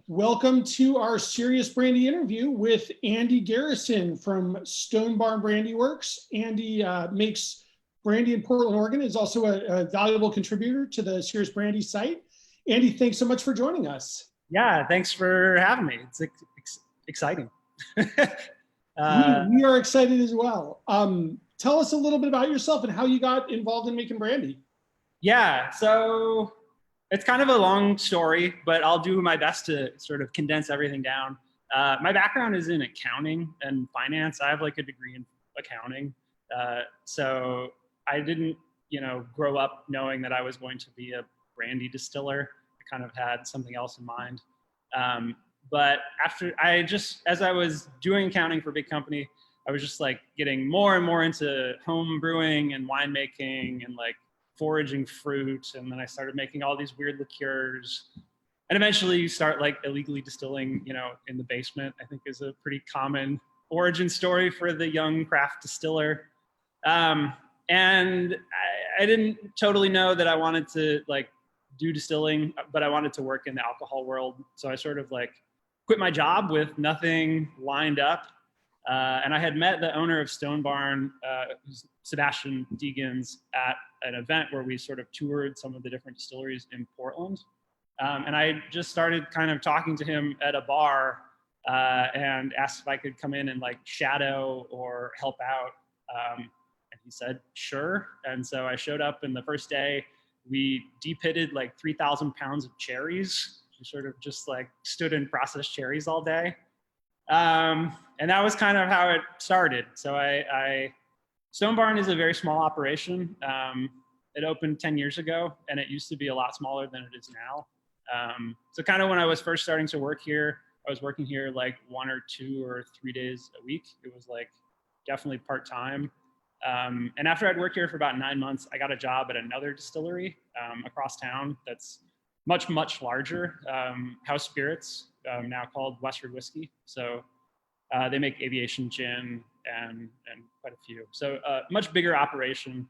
Welcome to our Serious Brandy interview with Andy Garrison from Stone Barn Brandyworks. Andy makes brandy in Portland, Oregon, is also a valuable contributor to the Serious Brandy site. Andy, thanks so much for joining us. Yeah, thanks for having me. It's exciting. We are excited as well. Tell us a little bit about yourself and how you got involved in making brandy. Yeah, so it's kind of a long story, but I'll do my best to sort of condense everything down. My background is in accounting and finance. I have like a degree in accounting. So I didn't, grow up knowing that I was going to be a brandy distiller. I kind of had something else in mind. But as I was doing accounting for a big company, I was just like getting more and more into home brewing and winemaking and like foraging fruit. And then I started making all these weird liqueurs. And eventually you start like illegally distilling, in the basement, I think is a pretty common origin story for the young craft distiller. And I didn't totally know that I wanted to like do distilling, but I wanted to work in the alcohol world. So I sort of like quit my job with nothing lined up. And I had met the owner of Stone Barn, Sebastian Deegans, at an event where we sort of toured some of the different distilleries in Portland. And I just started kind of talking to him at a bar and asked if I could come in and like shadow or help out. And he said, sure. And so I showed up, and the first day we de-pitted like 3,000 pounds of cherries. We sort of just like stood and processed cherries all day. And that was kind of how it started. So Stone Barn is a very small operation. It opened 10 years ago, and it used to be a lot smaller than it is now. So kind of when I was first starting to work here, I was working here like 1 or 2 or 3 days a week. It was like definitely part-time. And after I'd worked here for about 9 months, I got a job at another distillery across town that's much, much larger, house spirits, now called Westford Whiskey. So they make aviation gin and quite a few. So much bigger operation.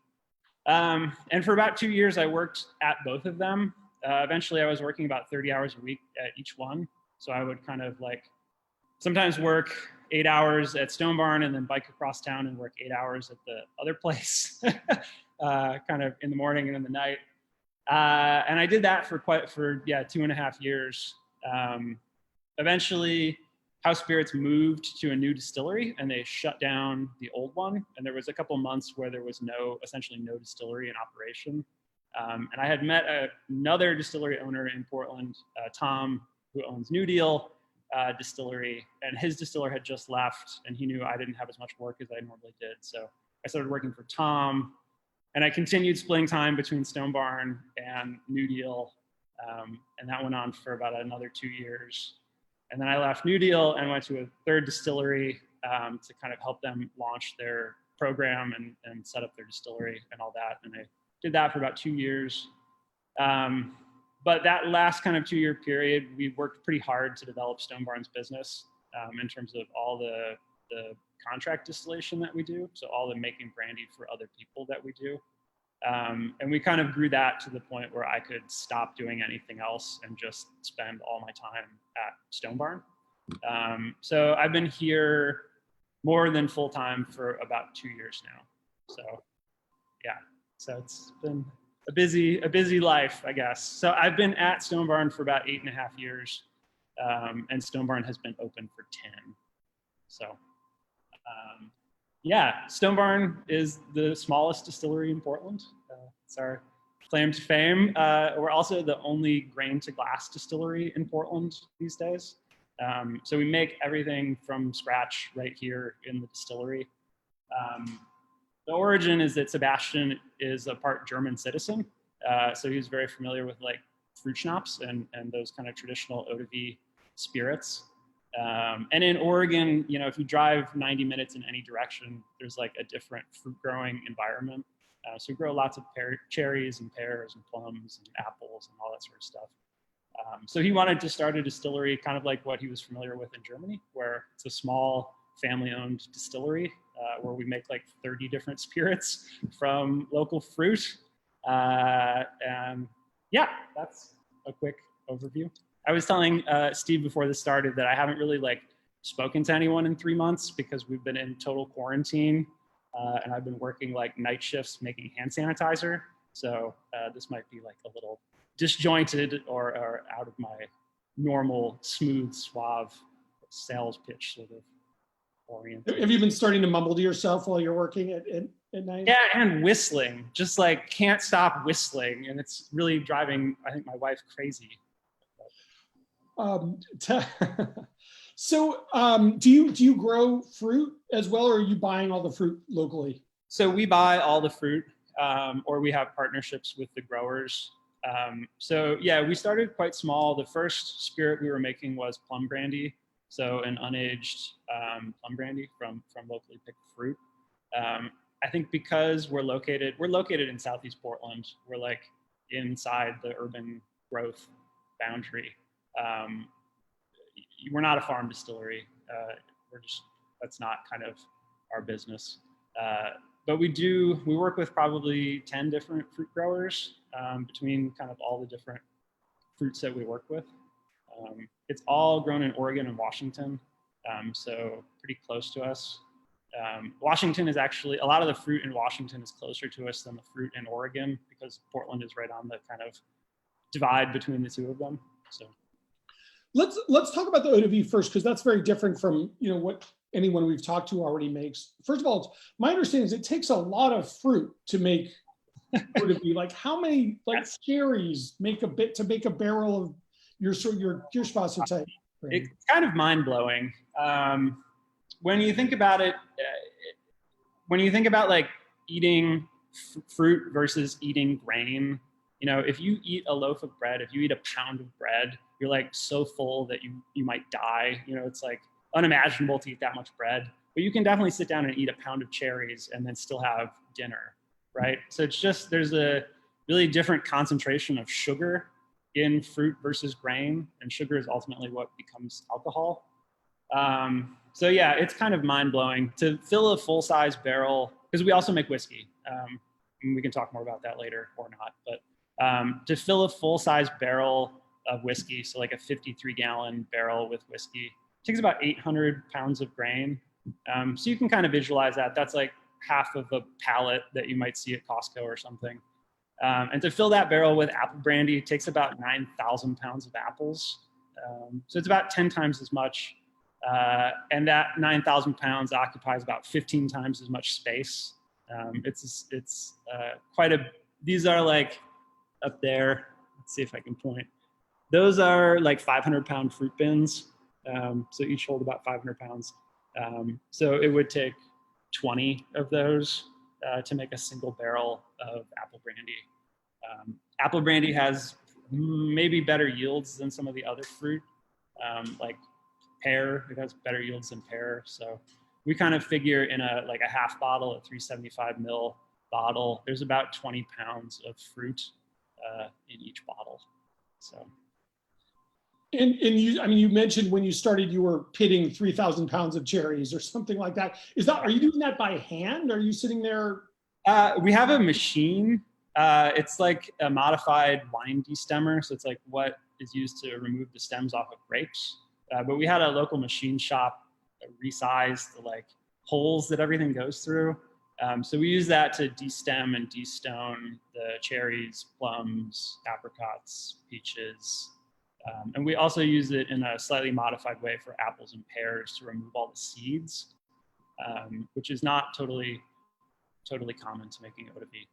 And for about 2 years, I worked at both of them. Eventually, I was working about 30 hours a week at each one. So I would kind of like sometimes work 8 hours at Stone Barn and then bike across town and work 8 hours at the other place, kind of in the morning and in the night. And I did that for 2.5 years. Eventually, House Spirits moved to a new distillery, and they shut down the old one. And there was a couple months where there was essentially no distillery in operation. And I had met another distillery owner in Portland, Tom, who owns New Deal Distillery, and his distiller had just left, and he knew I didn't have as much work as I normally did. So I started working for Tom, and I continued splitting time between Stone Barn and New Deal. And that went on for about another 2 years. And then I left New Deal and went to a third distillery to kind of help them launch their program and set up their distillery and all that. And I did that for about 2 years. But that last kind of 2-year period, we worked pretty hard to develop Stone Barn's business in terms of all the contract distillation that we do. So all the making brandy for other people that we do. And we kind of grew that to the point where I could stop doing anything else and just spend all my time at Stone Barn. So I've been here more than full time for about 2 years now. So yeah, so it's been a busy life, I guess. So I've been at Stone Barn for about 8.5 years, and Stone Barn has been open for 10. So yeah, Stone Barn is the smallest distillery in Portland. It's our claim to fame. We're also the only grain to glass distillery in Portland these days. So we make everything from scratch right here in the distillery. The origin is that Sebastian is a part German citizen. So he was very familiar with like fruit schnapps and those kind of traditional eau de vie spirits. And in Oregon, if you drive 90 minutes in any direction, there's like a different fruit growing environment. So we grow lots of cherries and pears and plums and apples and all that sort of stuff. So he wanted to start a distillery kind of like what he was familiar with in Germany, where it's a small family-owned distillery where we make like 30 different spirits from local fruit. And yeah, that's a quick overview. I was telling Steve before this started that I haven't really like spoken to anyone in 3 months because we've been in total quarantine, and I've been working like night shifts making hand sanitizer. So this might be like a little disjointed or out of my normal smooth, suave sales pitch sort of oriented. Have you been starting to mumble to yourself while you're working at night? Yeah, and whistling, just like can't stop whistling, and it's really driving, I think, my wife crazy. So do you grow fruit as well, or are you buying all the fruit locally? So we buy all the fruit, or we have partnerships with the growers. So yeah, we started quite small. The first spirit we were making was plum brandy, so an unaged plum brandy from locally picked fruit. I think because we're located in Southeast Portland, we're like inside the urban growth boundary. We're not a farm distillery. That's not kind of our business. But we work with probably 10 different fruit growers between kind of all the different fruits that we work with. It's all grown in Oregon and Washington, so pretty close to us. Washington is actually, a lot of the fruit in Washington is closer to us than the fruit in Oregon because Portland is right on the kind of divide between the two of them. So let's talk about the eau de vie first, because that's very different from what anyone we've talked to already makes. First of all, my understanding is it takes a lot of fruit to make eau de vie. Like how many cherries make a barrel of your Kirschwasser type? It's kind of mind blowing. When you think about it, when you think about like eating fruit versus eating grain, if you eat a loaf of bread, if you eat a pound of bread, you're like so full that you might die. It's like unimaginable to eat that much bread, but you can definitely sit down and eat a pound of cherries and then still have dinner, right? So it's just, there's a really different concentration of sugar in fruit versus grain, and sugar is ultimately what becomes alcohol. So yeah, it's kind of mind blowing to fill a full size barrel, because we also make whiskey. And we can talk more about that later or not, but to fill a full size barrel of whiskey, so like a 53-gallon barrel with whiskey, takes about 800 pounds of grain. So you can kind of visualize that. That's like half of a pallet that you might see at Costco or something. And to fill that barrel with apple brandy, it takes about 9,000 pounds of apples. So it's about 10 times as much. And that 9,000 pounds occupies about 15 times as much space. It's quite a, these are like up there. Let's see if I can point. Those are like 500-pound fruit bins. So each hold about 500 pounds. So it would take 20 of those to make a single barrel of apple brandy. Apple brandy has maybe better yields than some of the other fruit, like pear. It has better yields than pear. So we kind of figure in a half bottle, a 375 ml bottle, there's about 20 pounds of fruit in each bottle. So. And you mentioned when you started, you were pitting 3,000 pounds of cherries or something like that. Are you doing that by hand? Are you sitting there? We have a machine. It's like a modified wine destemmer. So it's like what is used to remove the stems off of grapes. But we had a local machine shop that resized the holes that everything goes through. So we use that to destem and destone the cherries, plums, apricots, peaches. And we also use it in a slightly modified way for apples and pears to remove all the seeds, which is not totally common to making eau de vie.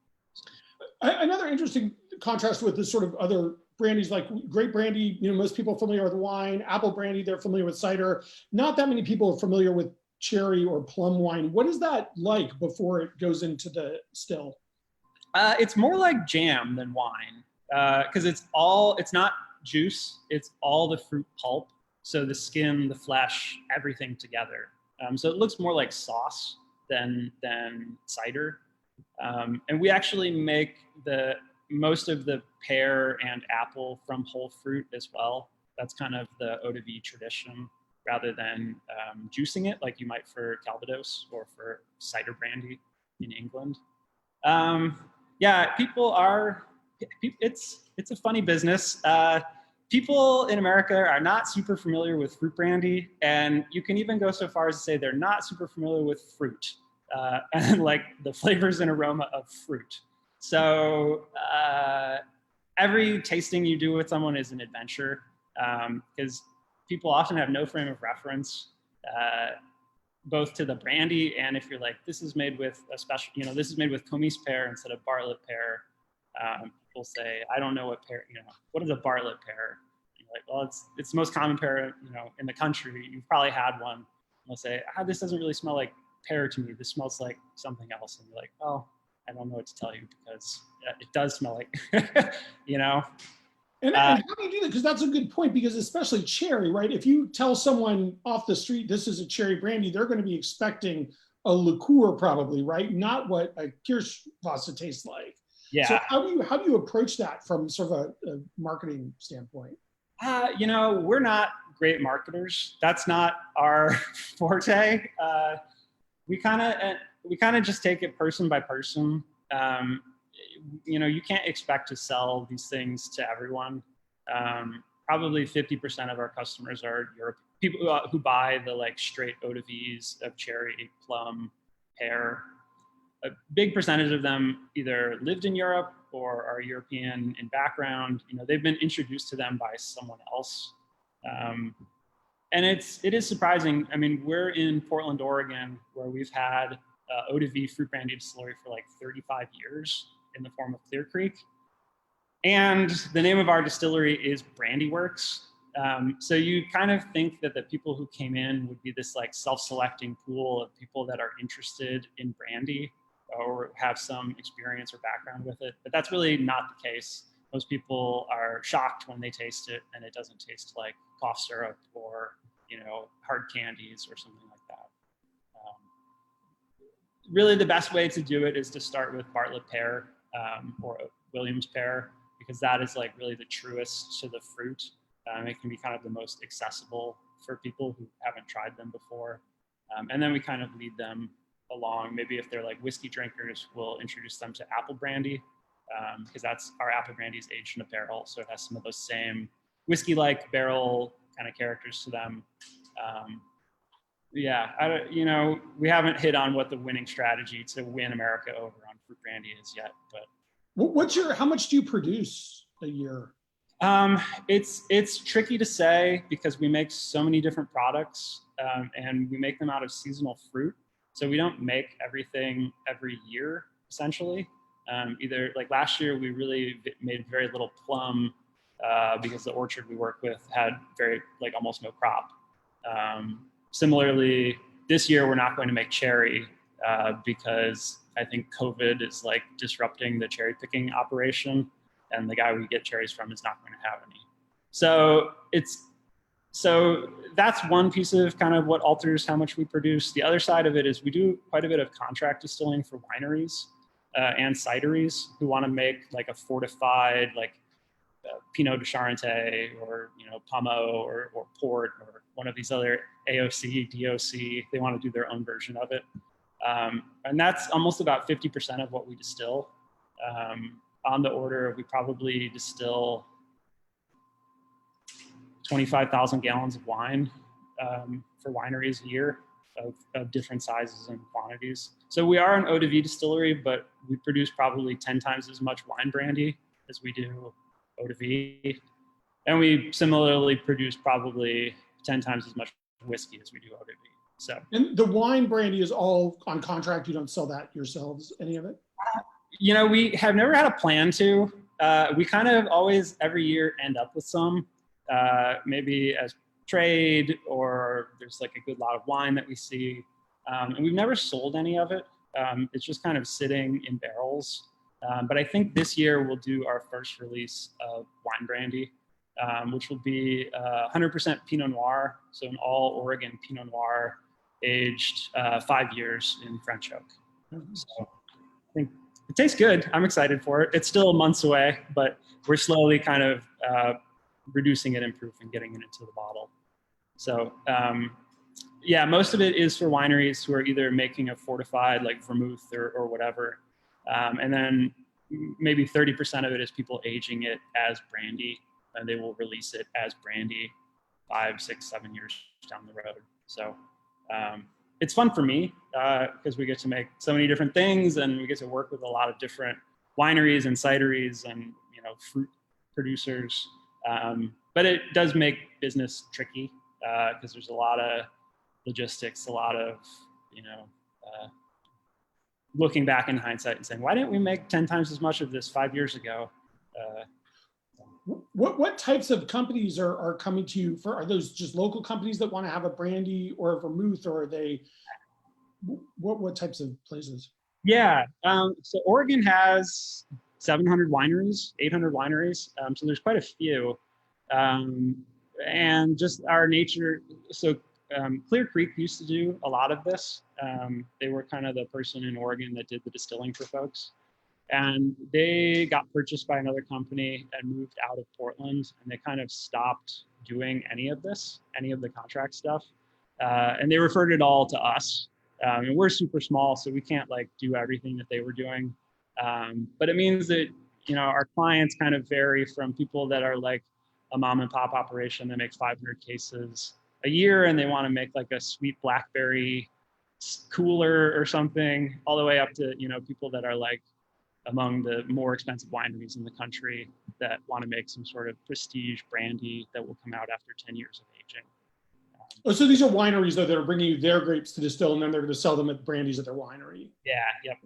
Another interesting contrast with the sort of other brandies, like grape brandy, most people are familiar with wine. Apple brandy, they're familiar with cider. Not that many people are familiar with cherry or plum wine. What is that like before it goes into the still? It's more like jam than wine, because it's not juice, it's all the fruit pulp. So the skin, the flesh, everything together. So it looks more like sauce than cider. And we actually make most of the pear and apple from whole fruit as well. That's kind of the eau de vie tradition, rather than juicing it like you might for Calvados or for cider brandy in England. Yeah, it's a funny business. people in America are not super familiar with fruit brandy, and you can even go so far as to say they're not super familiar with fruit and like the flavors and aroma of fruit. So every tasting you do with someone is an adventure, because people often have no frame of reference, both to the brandy, and if you're like, this is made with a special, this is made with Comice pear instead of bartlett pear. People say, I don't know what pear, what is a bartlett pear? And you're like, well, it's the most common pear, in the country. You've probably had one. And they'll say, this doesn't really smell like pear to me. This smells like something else. And you're like, oh, I don't know what to tell you, because it does smell like, And how do you do that? Because that's a good point, because especially cherry, right? If you tell someone off the street, this is a cherry brandy, they're going to be expecting a liqueur probably, right? Not what a Kirschwasser tastes like. Yeah. So how do you approach that from sort of a marketing standpoint? We're not great marketers. That's not our forte. We kind of just take it person by person. You can't expect to sell these things to everyone. Probably 50% of our customers are people who buy the like straight eau de vies of cherry, plum, pear. A big percentage of them either lived in Europe or are European in background. They've been introduced to them by someone else. And it is surprising. I mean, we're in Portland, Oregon, where we've had eau de vie fruit brandy distillery for like 35 years in the form of Clear Creek. And the name of our distillery is Brandyworks. So you kind of think that the people who came in would be this like self-selecting pool of people that are interested in brandy or have some experience or background with it. But that's really not the case. Most people are shocked when they taste it and it doesn't taste like cough syrup or, hard candies or something like that. Really the best way to do it is to start with bartlett pear or Williams pear, because that is like really the truest to the fruit. It can be kind of the most accessible for people who haven't tried them before. And then we kind of lead them along. Maybe if they're like whiskey drinkers, we'll introduce them to apple brandy, because our apple brandy is aged in a barrel. So it has some of those same whiskey-like barrel kind of characters to them. We haven't hit on what the winning strategy to win America over on fruit brandy is yet, but how much do you produce a year? It's tricky to say because we make so many different products, and we make them out of seasonal fruit. So we don't make everything every year, essentially. Either like last year, we really made very little plum because the orchard we work with had almost no crop. Similarly, this year we're not going to make cherry because I think COVID is like disrupting the cherry picking operation, and the guy we get cherries from is not going to have any. So that's one piece of kind of what alters how much we produce. The other side of it is we do quite a bit of contract distilling for wineries and cideries who want to make like a fortified Pinot de Charente or Pomo or Port or one of these other AOC, DOC. They want to do their own version of it. And that's almost about 50% of what we distill. On the order, we probably distill 25,000 gallons of wine for wineries a year of different sizes and quantities. So we are an eau de vie distillery, but we produce probably 10 times as much wine brandy as we do eau de vie. And we similarly produce probably 10 times as much whiskey as we do eau de vie. So, and the wine brandy is all on contract. You don't sell that yourselves, any of it? We have never had a plan to. We kind of always every year end up with some, maybe as trade, or there's like a good lot of wine that we see. And we've never sold any of it. It's just kind of sitting in barrels. But I think this year we'll do our first release of wine brandy, which will be 100% Pinot Noir. So an all Oregon Pinot Noir aged 5 years in French oak. So I think it tastes good. I'm excited for it. It's still months away, but we're slowly kind of reducing it in proof and getting it into the bottle. So most of it is for wineries who are either making a fortified like vermouth or whatever. And then maybe 30% of it is people aging it as brandy. and they will release it as brandy 5, 6, 7 years down the road. So it's fun for me because we get to make so many different things, and we get to work with a lot of different wineries and cideries and fruit producers. But it does make business tricky because there's a lot of logistics, a lot of looking back in hindsight and saying, why didn't we make 10 times as much of this 5 years ago? What types of companies are coming to you for? Are those just local companies that want to have a brandy or a vermouth, or are they what types of places? Yeah, so Oregon has 700 wineries, 800 wineries. So there's quite a few, and just our nature. So Clear Creek used to do a lot of this. They were kind of the person in Oregon that did the distilling for folks. And they got purchased by another company and moved out of Portland, and they kind of stopped doing any of this, any of the contract stuff. And they referred it all to us. And we're super small, so we can't do everything that they were doing. But it means that, our clients kind of vary from people that are like a mom and pop operation that makes 500 cases a year, and they want to make a sweet blackberry cooler or something, all the way up to, people that are among the more expensive wineries in the country that want to make some sort of prestige brandy that will come out after 10 years of aging. Oh, so these are wineries though that are bringing you their grapes to distill, and then they're going to sell them at brandies at their winery. Yeah. Yep.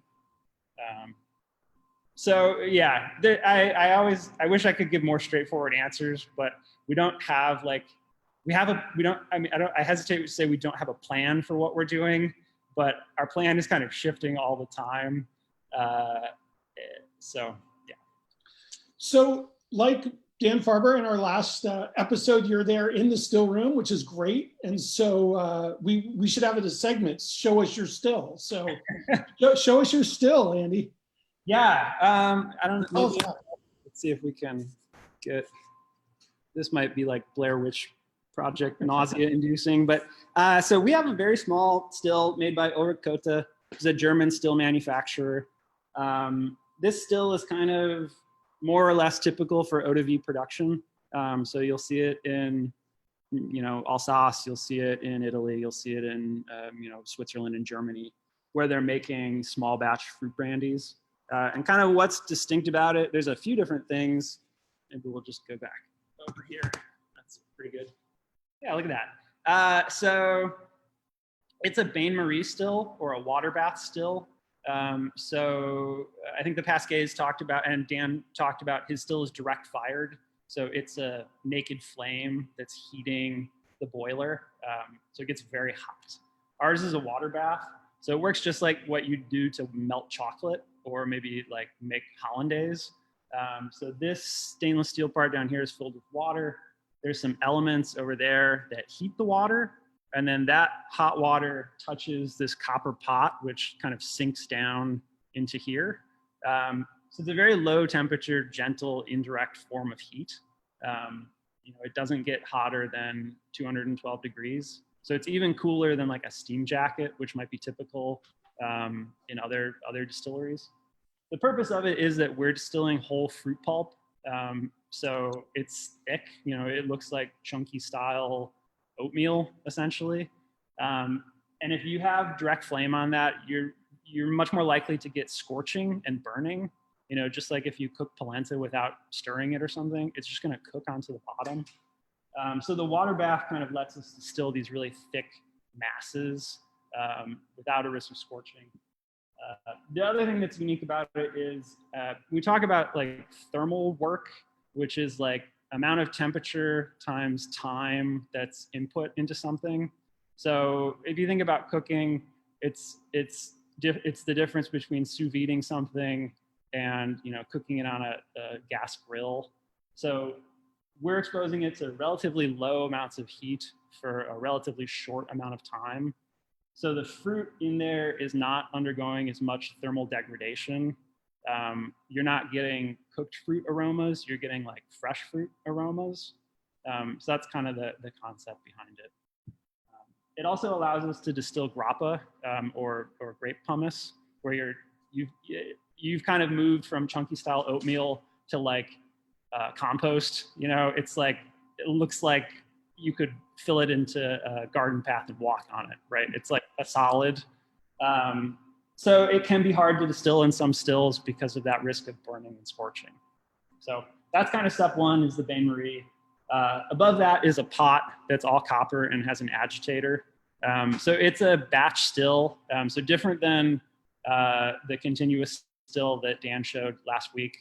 So yeah, I wish I could give more straightforward answers, but we don't have I hesitate to say we don't have a plan for what we're doing, but our plan is kind of shifting all the time. So yeah. So like Dan Farber in our last episode, you're there in the still room, which is great. And so we should have it as segments. Show us your still. So show us your still, Andy. Yeah. I don't know. Let's see if we can get, this might be like Blair Witch Project nausea inducing, but so we have a very small still made by Ulrich Kota, who's a German still manufacturer. This still is kind of more or less typical for eau de vie production. So you'll see it in, Alsace, you'll see it in Italy, you'll see it in, Switzerland and Germany, where they're making small batch fruit brandies. And kind of what's distinct about it, there's a few different things. Maybe we'll just go back over here. That's pretty good. Yeah, look at that. So it's a bain-marie still, or a water bath still. So I think the Pasquets talked about, and Dan talked about, his still is direct fired. So it's a naked flame that's heating the boiler. So it gets very hot. Ours is a water bath. So it works just like what you do to melt chocolate or maybe make hollandaise. So this stainless steel part down here is filled with water. There's some elements over there that heat the water. And then that hot water touches this copper pot, which kind of sinks down into here. So it's a very low temperature, gentle, indirect form of heat. It doesn't get hotter than 212 degrees. So it's even cooler than a steam jacket, which might be typical in other distilleries. The purpose of it is that we're distilling whole fruit pulp. So it's thick, it looks like chunky style oatmeal essentially. And if you have direct flame on that, you're much more likely to get scorching and burning. Just like if you cook polenta without stirring it or something, it's just going to cook onto the bottom. So the water bath kind of lets us distill these really thick masses without a risk of scorching. The other thing that's unique about it is we talk about thermal work, which is amount of temperature times time that's input into something. So if you think about cooking, it's the difference between sous videing something and cooking it on a gas grill. So we're exposing it to relatively low amounts of heat for a relatively short amount of time. So the fruit in there is not undergoing as much thermal degradation. You're not getting cooked fruit aromas, you're getting fresh fruit aromas. So that's kind of the concept behind it. It also allows us to distill grappa or grape pumice, where you've kind of moved from chunky style oatmeal to compost. You know, it's like, it looks like you could fill it into a garden path and walk on it, right? It's like a solid. So it can be hard to distill in some stills because of that risk of burning and scorching. So that's kind of step one, is the bain marie. Above that is a pot that's all copper and has an agitator. So it's a batch still. So different than the continuous still that Dan showed last week.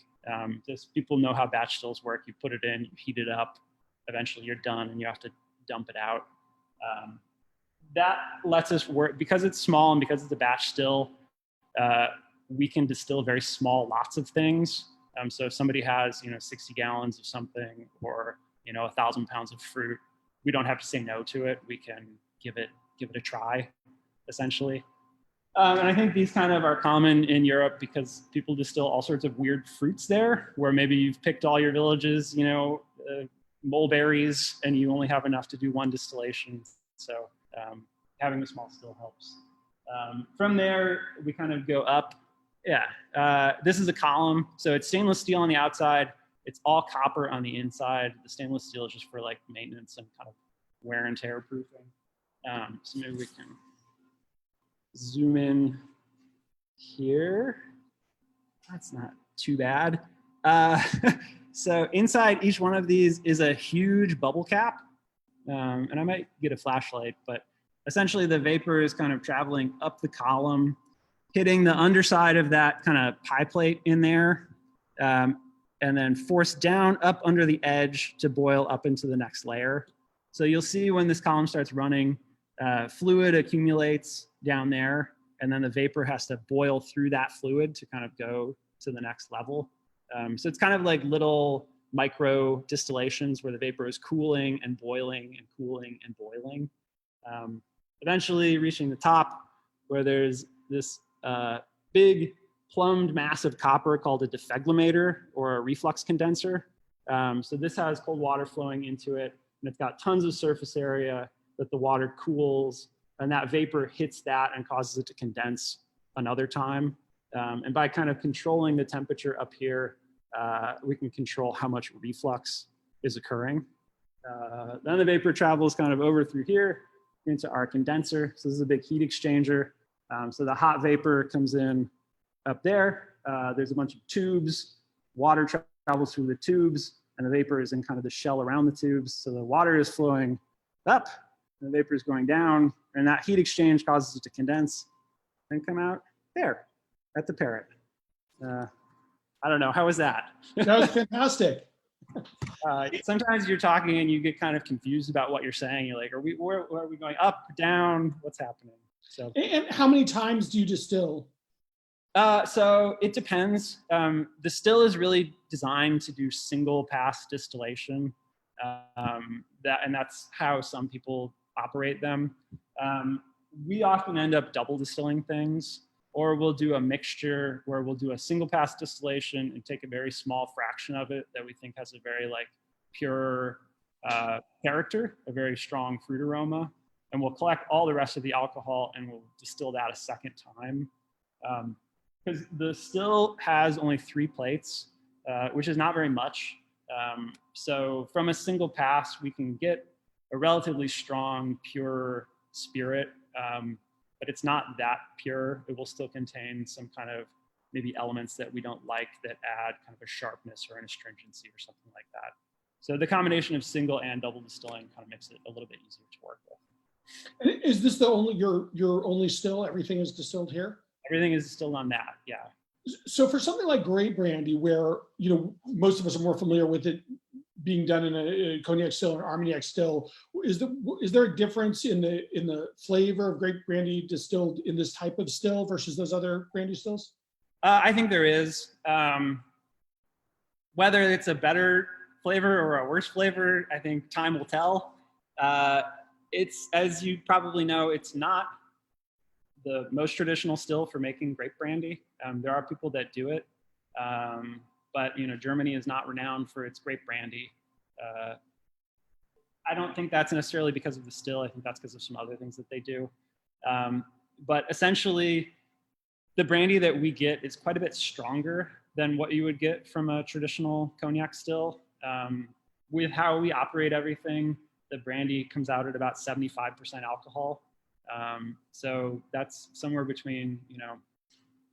Just people know how batch stills work. You put it in, you heat it up, eventually you're done and you have to dump it out. That lets us work, because it's small and because it's a batch still, we can distill very small lots of things. So if somebody has, 60 gallons of something, or, 1,000 pounds of fruit, we don't have to say no to it. We can give it a try, essentially. And I think these kind of are common in Europe because people distill all sorts of weird fruits there, where maybe you've picked all your villages, mulberries, and you only have enough to do one distillation. So having a small still helps. From there, we kind of go up. This is a column. So it's stainless steel on the outside. It's all copper on the inside. The stainless steel is just for like maintenance and kind of wear and tear proofing. So maybe we can zoom in here. That's not too bad. So inside each one of these is a huge bubble cap. And I might get a flashlight, but essentially the vapor is kind of traveling up the column, hitting the underside of that kind of pie plate in there, and then forced down up under the edge to boil up into the next layer. So you'll see when this column starts running, fluid accumulates down there, and then the vapor has to boil through that fluid to kind of go to the next level. So it's kind of like little micro distillations where the vapor is cooling and boiling and cooling and boiling. Eventually reaching the top, where there's this big plumbed mass of copper called a defeglimator, or a reflux condenser. So this has cold water flowing into it, and it's got tons of surface area that the water cools, and that vapor hits that and causes it to condense another time. And by kind of controlling the temperature up here, we can control how much reflux is occurring. Then the vapor travels kind of over through here into our condenser. So this is a big heat exchanger. So the hot vapor comes in up there. There's a bunch of tubes. Water travels through the tubes, and the vapor is in kind of the shell around the tubes. So the water is flowing up, and the vapor is going down, and that heat exchange causes it to condense and come out there at the parrot. I don't know, how was that? That was fantastic. Sometimes you're talking and you get kind of confused about what you're saying. You're like, where are we going? Up, down? What's happening? So. And how many times do you distill? So it depends. The still is really designed to do single pass distillation. And that's how some people operate them. We often end up double distilling things, or we'll do a mixture where we'll do a single pass distillation and take a very small fraction of it that we think has a very pure character, a very strong fruit aroma. And we'll collect all the rest of the alcohol and we'll distill that a second time. Because the still has only 3 plates, which is not very much. So from a single pass, we can get a relatively strong, pure spirit, but it's not that pure. It will still contain some kind of maybe elements that we don't like that add kind of a sharpness or an astringency or something like that. So the combination of single and double distilling kind of makes it a little bit easier to work with. And is this the only your only still? Everything is distilled here? Everything is distilled on that, yeah. So for something like grape brandy, where most of us are more familiar with it being done in a cognac still or Armagnac still, is there a difference in the flavor of grape brandy distilled in this type of still versus those other brandy stills? I think there is. Whether it's a better flavor or a worse flavor, I think time will tell. It's, as you probably know, it's not the most traditional still for making grape brandy. There are people that do it, but Germany is not renowned for its grape brandy. I don't think that's necessarily because of the still. I think that's because of some other things that they do. But essentially, the brandy that we get is quite a bit stronger than what you would get from a traditional cognac still. With how we operate everything, the brandy comes out at about 75% alcohol. So that's somewhere between, you know,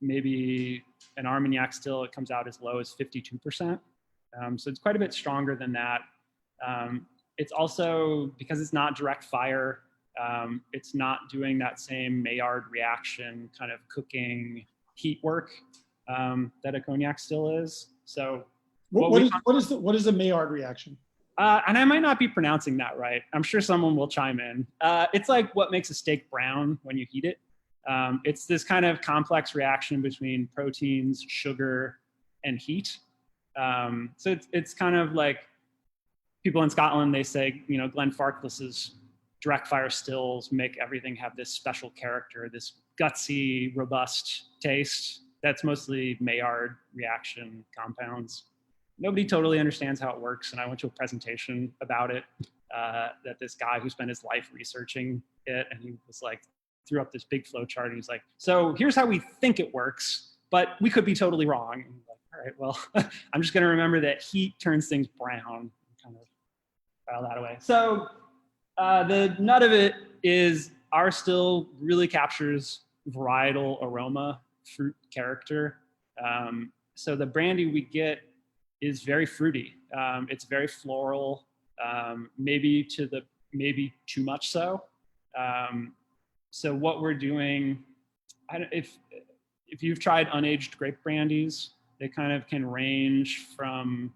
maybe an Armagnac still, it comes out as low as 52%. So it's quite a bit stronger than that. It's also, because it's not direct fire, it's not doing that same Maillard reaction kind of cooking heat work that a cognac still is. So what is the Maillard reaction? And I might not be pronouncing that right. I'm sure someone will chime in. It's like what makes a steak brown when you heat it. It's this kind of complex reaction between proteins, sugar, and heat. So it's kind of like people in Scotland, they say, you know, Glenfarclas's direct fire stills make everything have this special character, this gutsy, robust taste. That's mostly Maillard reaction compounds. Nobody totally understands how it works. And I went to a presentation about it that this guy who spent his life researching it, and he was like, threw up this big flow chart. And he's like, so here's how we think it works, but we could be totally wrong. And I'm like, all right, well, I'm just going to remember that heat turns things brown and kind of file that away. So the nut of it is our still really captures varietal aroma, fruit character. So the brandy we get is very fruity. It's very floral, maybe too much so. So what we're doing, if you've tried unaged grape brandies, they kind of can range from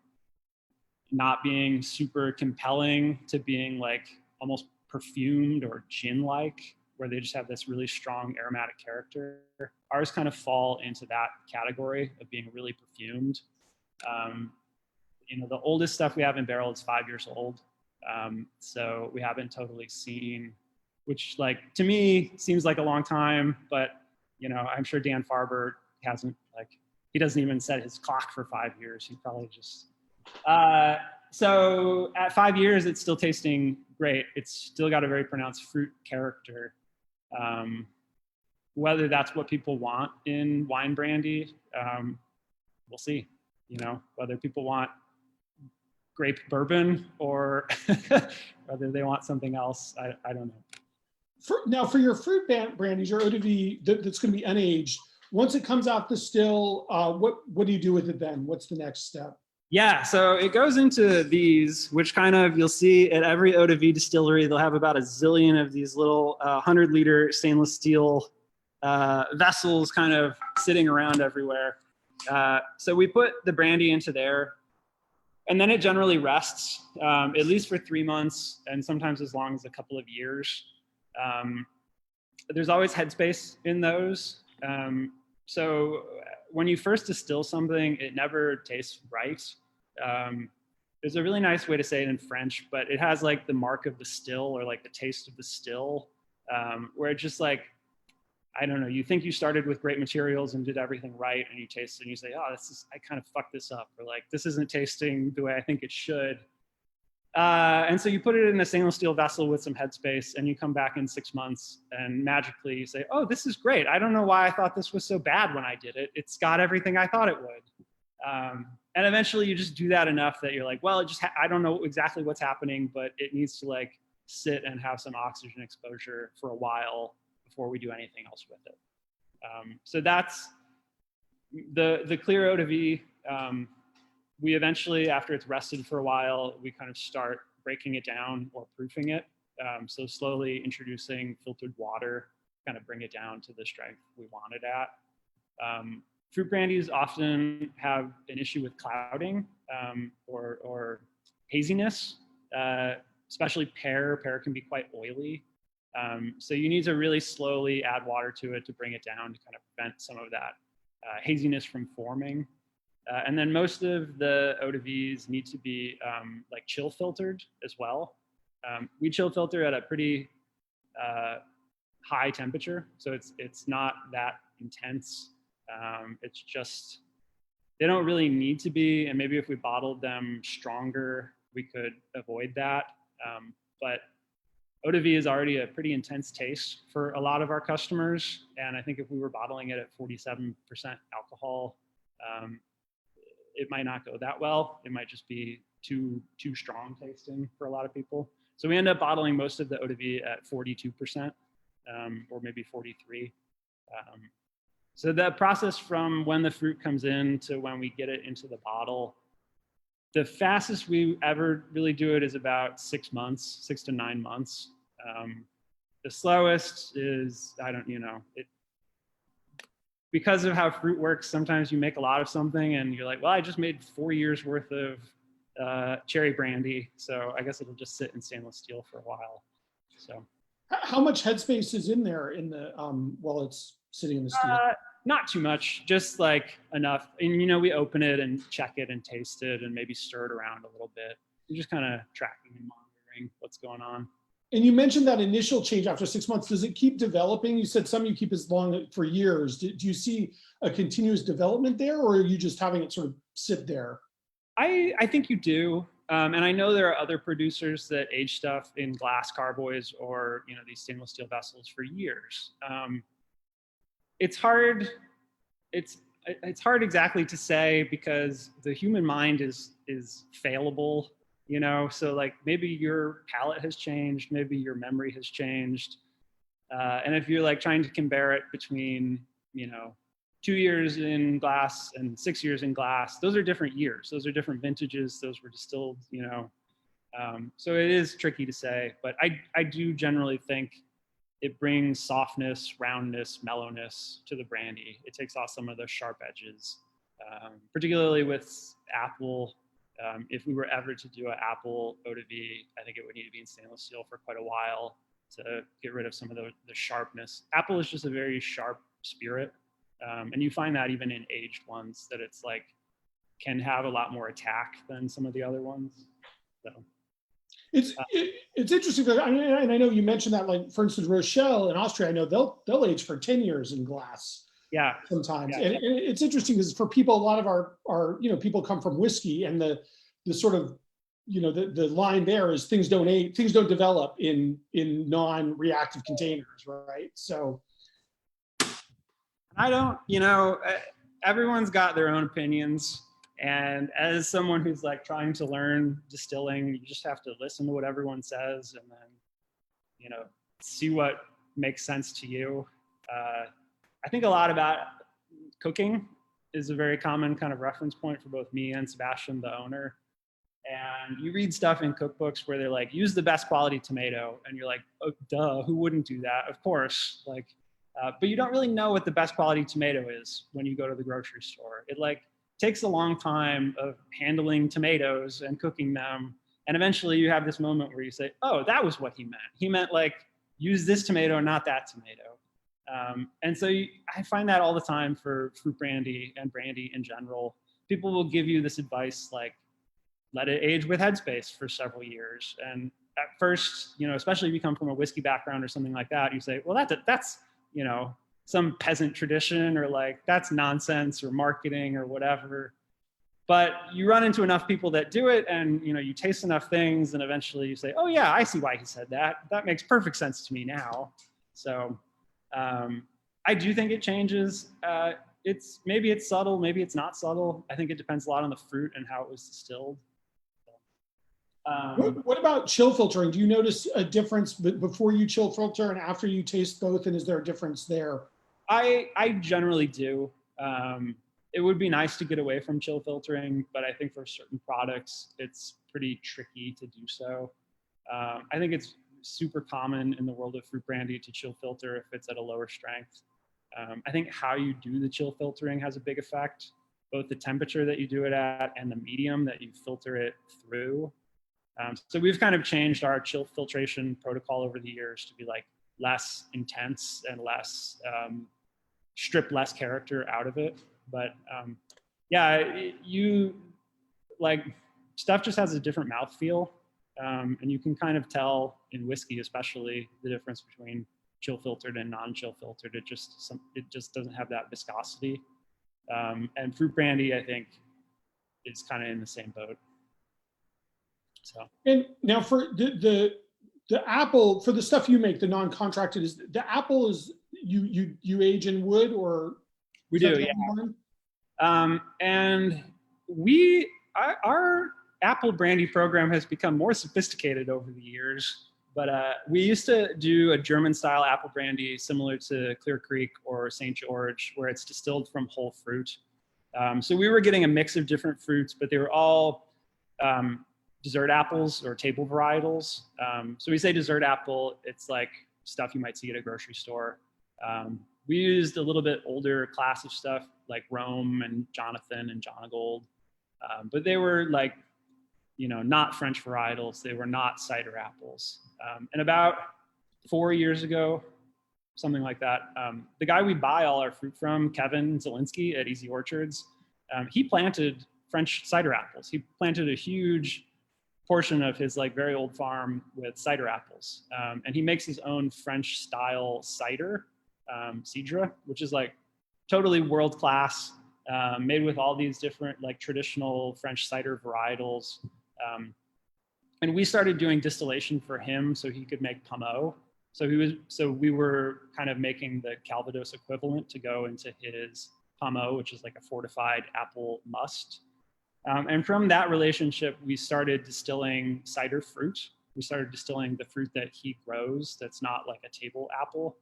not being super compelling to being like almost perfumed or gin-like, where they just have this really strong aromatic character. Ours kind of fall into that category of being really perfumed. You know, the oldest stuff we have in barrel is 5 years old. So we haven't totally seen, which like to me seems like a long time, but you know, I'm sure Dan Farber hasn't, like, he doesn't even set his clock for 5 years. He probably just, so at 5 years, it's still tasting great. It's still got a very pronounced fruit character. Whether that's what people want in wine brandy, we'll see. You know, whether people want grape bourbon or whether they want something else, I don't know. Now, for your fruit brandies, your eau de vie that's going to be unaged, once it comes out the still, what do you do with it then? What's the next step? Yeah, so it goes into these, which kind of, you'll see at every eau de vie distillery, they'll have about a zillion of these little 100-liter stainless steel vessels kind of sitting around everywhere. So we put the brandy into there, and then it generally rests, at least for 3 months, and sometimes as long as a couple of years. There's always headspace in those. So when you first distill something, it never tastes right. There's a really nice way to say it in French, but it has like the mark of the still, or like the taste of the still, where it just like, I don't know, you think you started with great materials and did everything right, and you taste it and you say, oh, I kind of fucked this up, or like, this isn't tasting the way I think it should. And so you put it in a stainless steel vessel with some headspace, and you come back in 6 months and magically you say, oh, this is great. I don't know why I thought this was so bad when I did it. It's got everything I thought it would. And eventually you just do that enough that you're like, well, I don't know exactly what's happening, but it needs to like sit and have some oxygen exposure for a while before we do anything else with it. So that's the clear eau de vie. We eventually, after it's rested for a while, we kind of start breaking it down or proofing it. So slowly introducing filtered water, kind of bring it down to the strength we want it at. Fruit brandies often have an issue with clouding or haziness, especially pear. Pear can be quite oily. So you need to really slowly add water to it to bring it down to kind of prevent some of that haziness from forming. And then most of the eau de vies need to be like chill filtered as well. We chill filter at a pretty high temperature, so it's not that intense. It's just, they don't really need to be, and maybe if we bottled them stronger, we could avoid that. But eau de vie is already a pretty intense taste for a lot of our customers, and I think if we were bottling it at 47% alcohol, it might not go that well. It might just be too strong tasting for a lot of people. So we end up bottling most of the eau de vie at 42%, or maybe 43. So the process from when the fruit comes in to when we get it into the bottle, the fastest we ever really do it is about 6 months, 6 to 9 months. The slowest is, because of how fruit works, sometimes you make a lot of something and you're like, well, I just made 4 years worth of cherry brandy, so I guess it'll just sit in stainless steel for a while. So, how much headspace is in there in the while it's sitting in the steel? Not too much, just like enough. And we open it and check it and taste it and maybe stir it around a little bit. You're just kind of tracking and monitoring what's going on. And you mentioned that initial change after 6 months. Does it keep developing? You said some you keep as long for years. Do you see a continuous development there, or are you just having it sort of sit there? I think you do. And I know there are other producers that age stuff in glass carboys or these stainless steel vessels for years. It's hard. It's hard exactly to say because the human mind is fallible. So like maybe your palate has changed, maybe your memory has changed. And if you're like trying to compare it between, 2 years in glass and 6 years in glass, those are different years. Those are different vintages. Those were distilled, so it is tricky to say, but I do generally think it brings softness, roundness, mellowness to the brandy. It takes off some of those sharp edges, particularly with apple. If we were ever to do an apple eau de vie, I think it would need to be in stainless steel for quite a while to get rid of some of the sharpness. Apple is just a very sharp spirit. And you find that even in aged ones, that it's like, can have a lot more attack than some of the other ones. So. It's interesting, and I know you mentioned that, like for instance, Rochelle in Austria, I know they'll age for 10 years in glass. Yeah. Sometimes, yeah. And it's interesting because for people, a lot of our people come from whiskey, and the sort of the line there is things don't develop in non-reactive containers, right? So I don't, everyone's got their own opinions. And as someone who's like trying to learn distilling, you just have to listen to what everyone says and then, see what makes sense to you. I think a lot about cooking is a very common kind of reference point for both me and Sebastian, the owner. And you read stuff in cookbooks where they're like, use the best quality tomato. And you're like, oh, duh, who wouldn't do that? Of course. But you don't really know what the best quality tomato is when you go to the grocery store. It takes a long time of handling tomatoes and cooking them. And eventually you have this moment where you say, oh, that was what he meant. He meant use this tomato, not that tomato. And so I find that all the time for fruit brandy and brandy in general. People will give you this advice let it age with headspace for several years. And at first, especially if you come from a whiskey background or something like that, you say, well, that's some peasant tradition, or that's nonsense or marketing or whatever. But you run into enough people that do it, and you taste enough things, and eventually you say, oh yeah, I see why he said that. That makes perfect sense to me now. So I do think it changes. Maybe it's subtle, maybe it's not subtle. I think it depends a lot on the fruit and how it was distilled. What about chill filtering? Do you notice a difference before you chill filter and after you taste both? And is there a difference there? I generally do. It would be nice to get away from chill filtering, but I think for certain products, it's pretty tricky to do so. I think it's super common in the world of fruit brandy to chill filter if it's at a lower strength. I think how you do the chill filtering has a big effect, both the temperature that you do it at and the medium that you filter it through. So we've kind of changed our chill filtration protocol over the years to be less intense and less, strip less character out of it. But stuff just has a different mouthfeel. And you can kind of tell in whiskey, especially, the difference between chill filtered and non-chill filtered. It just doesn't have that viscosity. And fruit brandy, I think, is kind of in the same boat. So. And now for the apple, for the stuff you make, the non-contracted, is the apple is you age in wood, or we do, yeah. And our apple brandy program has become more sophisticated over the years. But we used to do a German-style apple brandy similar to Clear Creek or St. George, where it's distilled from whole fruit. So we were getting a mix of different fruits, but they were all dessert apples or table varietals. So we say dessert apple, it's like stuff you might see at a grocery store. We used a little bit older class of stuff like Rome and Jonathan and Jonagold, but they were like, not French varietals. They were not cider apples. And about 4 years ago, something like that, the guy we buy all our fruit from, Kevin Zielinski at Easy Orchards, he planted French cider apples. He planted a huge portion of his like very old farm with cider apples. And he makes his own French style cider, Cidre, which is like totally world-class, made with all these different like traditional French cider varietals. And we started doing distillation for him so he could make Pommeau. So we were kind of making the Calvados equivalent to go into his Pommeau, which is like a fortified apple must. And from that relationship, we started distilling cider fruit. We started distilling the fruit that he grows that's not like a table apple.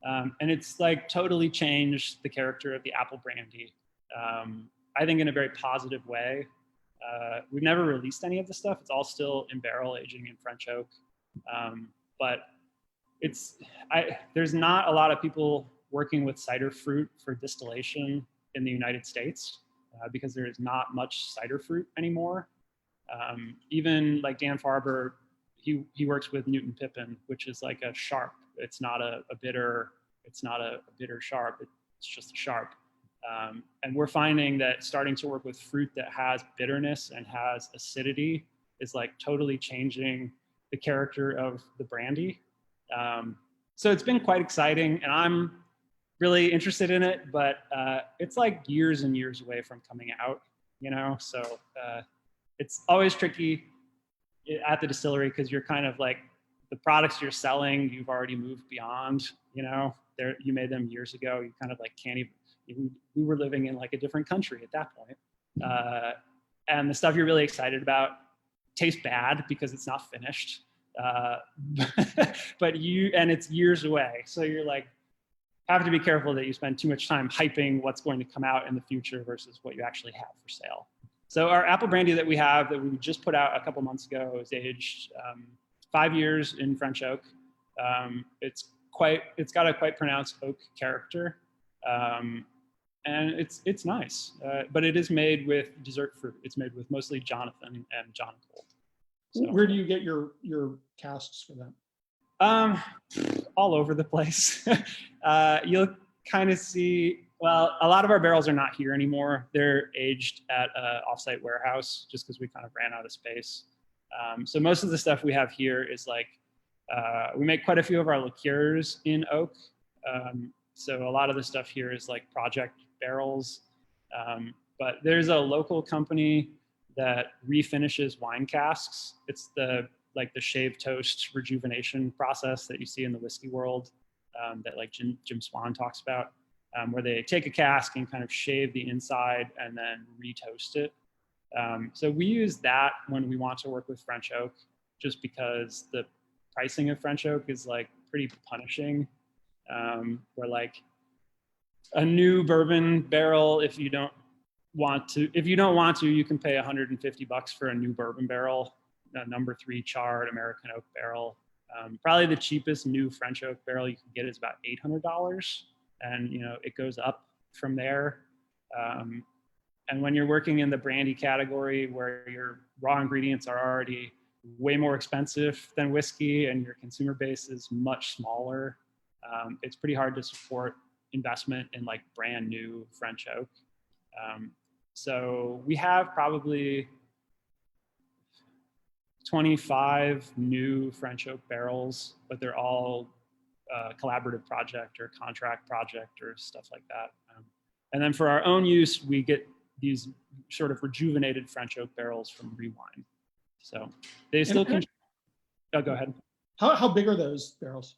And it's like totally changed the character of the apple brandy, I think in a very positive way. We've never released any of the stuff. It's all still in barrel aging in French oak. But there's not a lot of people working with cider fruit for distillation in the United States because there is not much cider fruit anymore. Even like Dan Farber, he works with Newton Pippin, which is like a sharp. It's not a bitter. It's not a bitter sharp. It's just a sharp. And we're finding that starting to work with fruit that has bitterness and has acidity is like totally changing the character of the brandy. So it's been quite exciting, and I'm really interested in it, but it's like years and years away from coming out, So it's always tricky at the distillery because you're kind of like the products you're selling, you've already moved beyond, you made them years ago. You kind of like can't even. We were living in like a different country at that point. And the stuff you're really excited about tastes bad because it's not finished. But it's years away. So you're like, have to be careful that you spend too much time hyping what's going to come out in the future versus what you actually have for sale. So our apple brandy that we have that we just put out a couple months ago is aged 5 years in French oak. It's got a quite pronounced oak character. And it's nice, but it is made with dessert fruit. It's made with mostly Jonathan and Jonagold. So, where do you get your casks for them? All over the place. You'll kind of see, well, a lot of our barrels are not here anymore. They're aged at an offsite warehouse just because we kind of ran out of space. So most of the stuff we have here is like, we make quite a few of our liqueurs in oak. So a lot of the stuff here is like project barrels. But there's a local company that refinishes wine casks. It's the shave toast rejuvenation process that you see in the whiskey world that like Jim Swan talks about, where they take a cask and kind of shave the inside and then retoast it. So we use that when we want to work with French oak, just because the pricing of French oak is like pretty punishing. Where like a new bourbon barrel, if you don't want to, you can pay $150 for a new bourbon barrel, a number 3 charred American oak barrel. Probably the cheapest new French oak barrel you can get is about $800, and it goes up from there. And when you're working in the brandy category, where your raw ingredients are already way more expensive than whiskey, and your consumer base is much smaller, it's pretty hard to support investment in like brand new French oak. So we have probably 25 new French oak barrels, but they're all collaborative project or contract project or stuff like that. And then for our own use, we get these sort of rejuvenated French oak barrels from Rewine. So they still can. Oh, go ahead. How big are those barrels?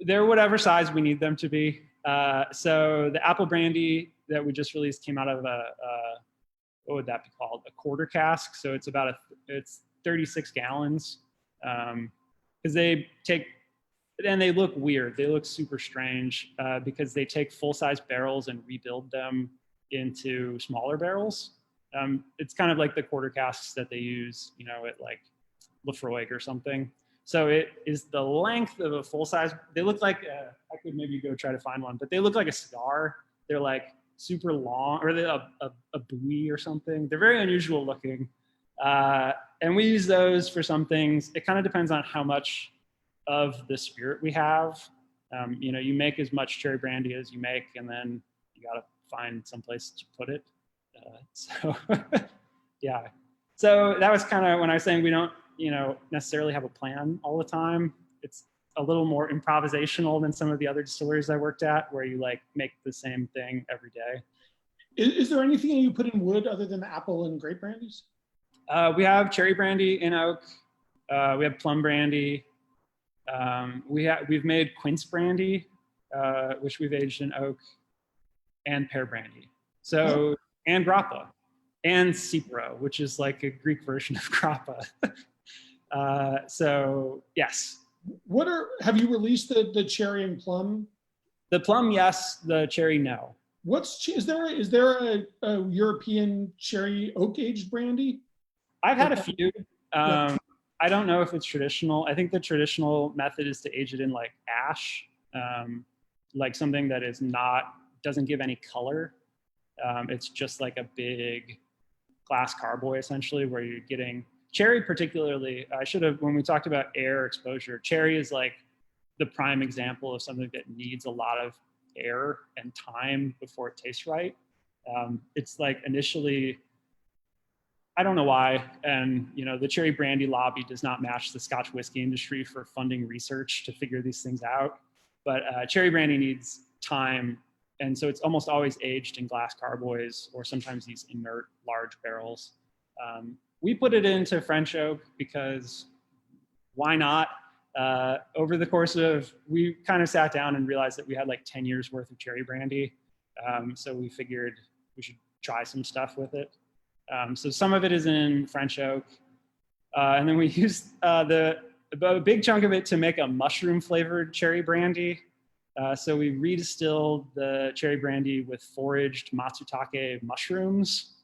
They're whatever size we need them to be. So the apple brandy that we just released came out of what would that be called? A quarter cask. So it's it's 36 gallons. Because they take, and they look weird. They look super strange because they take full-size barrels and rebuild them into smaller barrels. It's kind of like the quarter casks that they use, at like Lefroy or something. So it is the length of a full-size. They look like I could maybe go try to find one, but they look like a cigar. They're like super long, or they're a buoy or something. They're very unusual looking. And we use those for some things. It kind of depends on how much of the spirit we have. You make as much cherry brandy as you make, and then you got to find some place to put it. So yeah. So that was kind of when I was saying we don't, necessarily have a plan all the time. It's a little more improvisational than some of the other distilleries I worked at, where you like make the same thing every day. Is there anything you put in wood other than apple and grape brandies? We have cherry brandy in oak. We have plum brandy. We've made quince brandy, which we've aged in oak, and pear brandy. So, and grappa, and cipro, which is like a Greek version of grappa. So yes. Have you released the cherry and plum? The plum, yes. The cherry, no. Is there a European cherry oak aged brandy? I've had a few. I don't know if it's traditional. I think the traditional method is to age it in like ash, like something that doesn't give any color. It's just like a big glass carboy essentially, where you're getting cherry particularly. When we talked about air exposure, cherry is like the prime example of something that needs a lot of air and time before it tastes right. It's like initially, I don't know why. And, the cherry brandy lobby does not match the Scotch whiskey industry for funding research to figure these things out. But cherry brandy needs time. And so it's almost always aged in glass carboys, or sometimes these inert large barrels. We put it into French oak because why not? Over the course of, we kind of sat down and realized that we had like 10 years worth of cherry brandy. So we figured we should try some stuff with it. So some of it is in French oak. And then we used a big chunk of it to make a mushroom flavored cherry brandy. So we redistilled the cherry brandy with foraged matsutake mushrooms,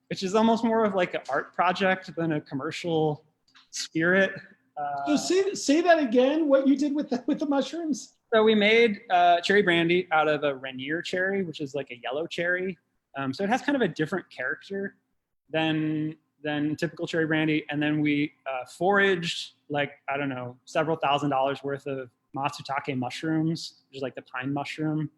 which is almost more of like an art project than a commercial spirit. So say that again, what you did with the mushrooms? So we made cherry brandy out of a Rainier cherry, which is like a yellow cherry. So it has kind of a different character than typical cherry brandy. And then we foraged several $1,000s worth of matsutake mushrooms, which is like the pine mushroom.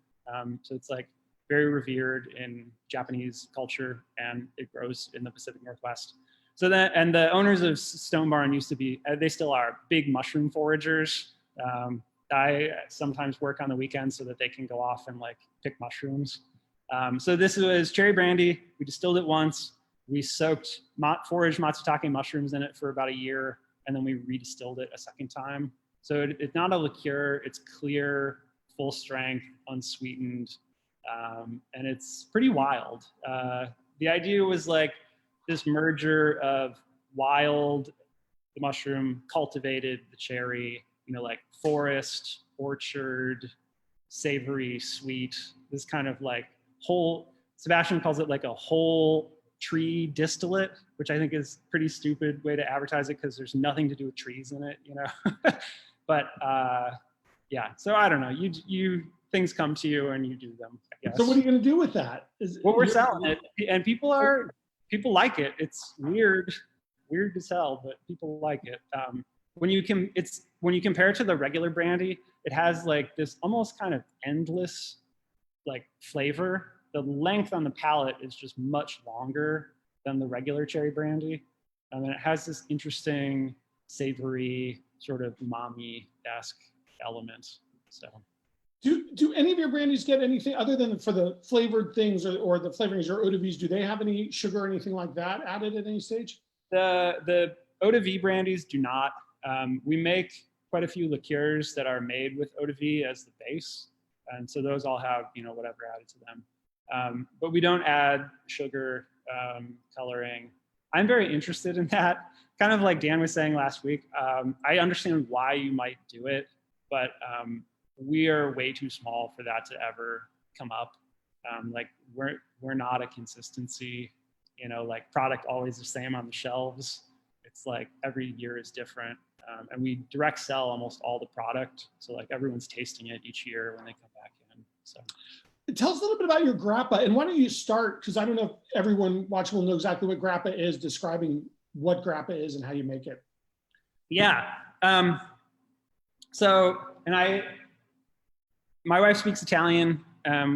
So it's like very revered in Japanese culture, and it grows in the Pacific Northwest. So and the owners of Stone Barn used to be, they still are, big mushroom foragers. I sometimes work on the weekends so that they can go off and like pick mushrooms. So this was cherry brandy. We distilled it once. We soaked foraged matsutake mushrooms in it for about a year, and then we redistilled it a second time. So it's not a liqueur. It's clear, full strength, unsweetened, and it's pretty wild. The idea was like this merger of wild, the mushroom, cultivated, the cherry, like forest, orchard, savory, sweet, this kind of like whole, Sebastian calls it like a whole tree distillate, which I think is a pretty stupid way to advertise it because there's nothing to do with trees in it, But yeah, so I don't know. You things come to you and you do them, I guess. So what are you going to do with that? We're selling it, and people like it. It's weird to sell, but people like it. When you compare it to the regular brandy, it has like this almost kind of endless like flavor. The length on the palate is just much longer than the regular cherry brandy. And it has this interesting savory sort of umami-esque element. So do any of your brandies get anything other than for the flavored things or the flavorings or eau de vies? Do they have any sugar or anything like that added at any stage? The eau de vie brandies do not. We make quite a few liqueurs that are made with eau de vie as the base. And so those all have, whatever added to them. But we don't add sugar. coloring. I'm very interested in that. Kind of like Dan was saying last week, I understand why you might do it, but we are way too small for that to ever come up. Like we're not a consistency, like product always the same on the shelves. It's like every year is different. And we direct sell almost all the product. So like everyone's tasting it each year when they come back in. So tell us a little bit about your grappa, and why don't you start, because I don't know if everyone watching will know exactly what grappa is, describing what grappa is and how you make it. Yeah. My wife speaks Italian.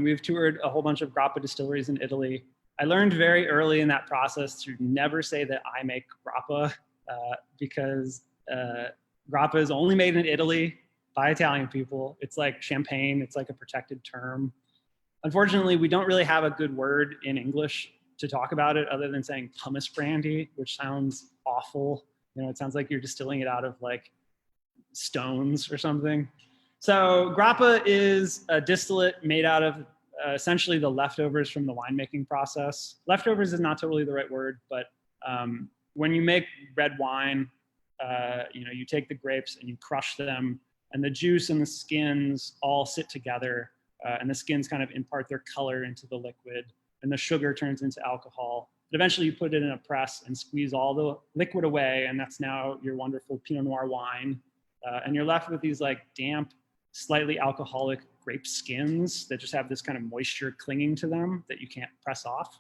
We've toured a whole bunch of grappa distilleries in Italy. I learned very early in that process to never say that I make grappa, because grappa is only made in Italy by Italian people. It's like champagne. It's like a protected term. Unfortunately, we don't really have a good word in English to talk about it other than saying pumice brandy, which sounds awful. It sounds like you're distilling it out of like stones or something. So grappa is a distillate made out of essentially the leftovers from the winemaking process. Leftovers is not totally the right word, but when you make red wine, you take the grapes and you crush them, and the juice and the skins all sit together, and the skins kind of impart their color into the liquid, and the sugar turns into alcohol. But eventually you put it in a press and squeeze all the liquid away, and that's now your wonderful Pinot Noir wine. And you're left with these like damp, slightly alcoholic grape skins that just have this kind of moisture clinging to them that you can't press off.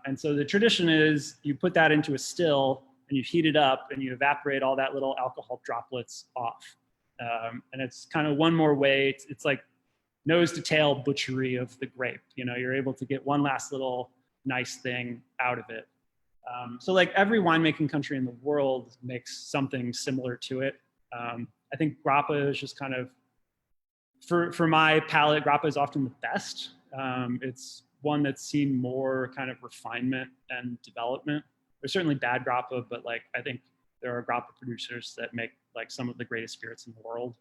And so the tradition is you put that into a still and you heat it up and you evaporate all that little alcohol droplets off. And it's kind of one more way. It's like nose to tail butchery of the grape. You're able to get one last little nice thing out of it. So like every winemaking country in the world makes something similar to it. I think grappa is just kind of, for my palate, grappa is often the best. It's one that's seen more kind of refinement and development. There's certainly bad grappa, but like I think there are grappa producers that make like some of the greatest spirits in the world.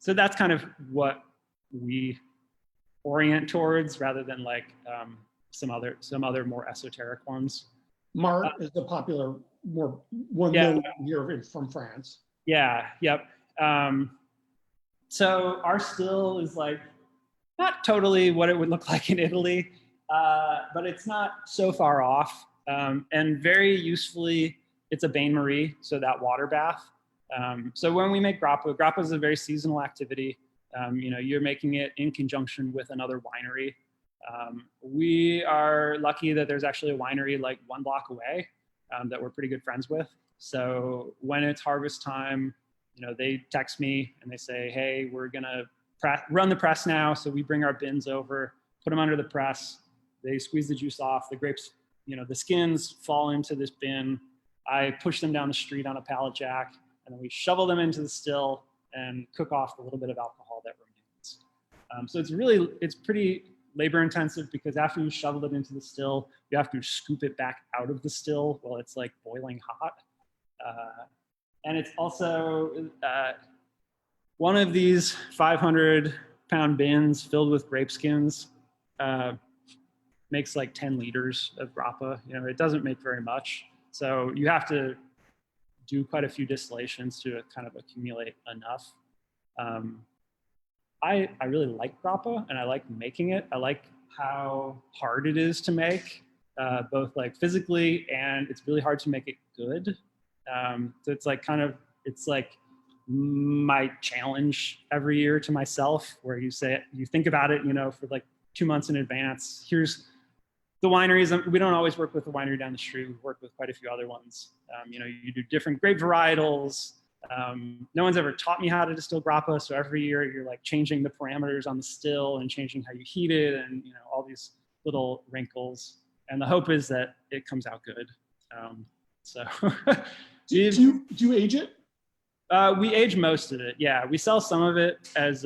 So that's kind of what we orient towards, rather than like some other more esoteric ones. Mart is the popular one here from France. Yeah. Yep. So our still is like not totally what it would look like in Italy, but it's not so far off. And very usefully, it's a bain-marie, so that water bath. So when we make grappa is a very seasonal activity. You're making it in conjunction with another winery. We are lucky that there's actually a winery like one block away that we're pretty good friends with. So when it's harvest time, they text me and they say, hey, we're gonna run the press now. So we bring our bins over, put them under the press. They squeeze the juice off. The grapes, the skins fall into this bin. I push them down the street on a pallet jack, and then we shovel them into the still and cook off the little bit of alcohol that remains. So it's pretty labor intensive, because after you shovel it into the still, you have to scoop it back out of the still while it's like boiling hot. And it's also one of these 500-pound bins filled with grape skins makes like 10 liters of grappa. It doesn't make very much. So you have to do quite a few distillations to kind of accumulate enough. I really like grappa and I like making it. I like how hard it is to make, both like physically, and it's really hard to make it good. So it's like my challenge every year to myself, where you think about it, for like 2 months in advance. Here's the wineries. We don't always work with the winery down the street. We work with quite a few other ones. You do different grape varietals. No one's ever taught me how to distill grappa. So every year you're like changing the parameters on the still and changing how you heat it, and all these little wrinkles. And the hope is that it comes out good. Do you age it? We age most of it. Yeah, we sell some of it as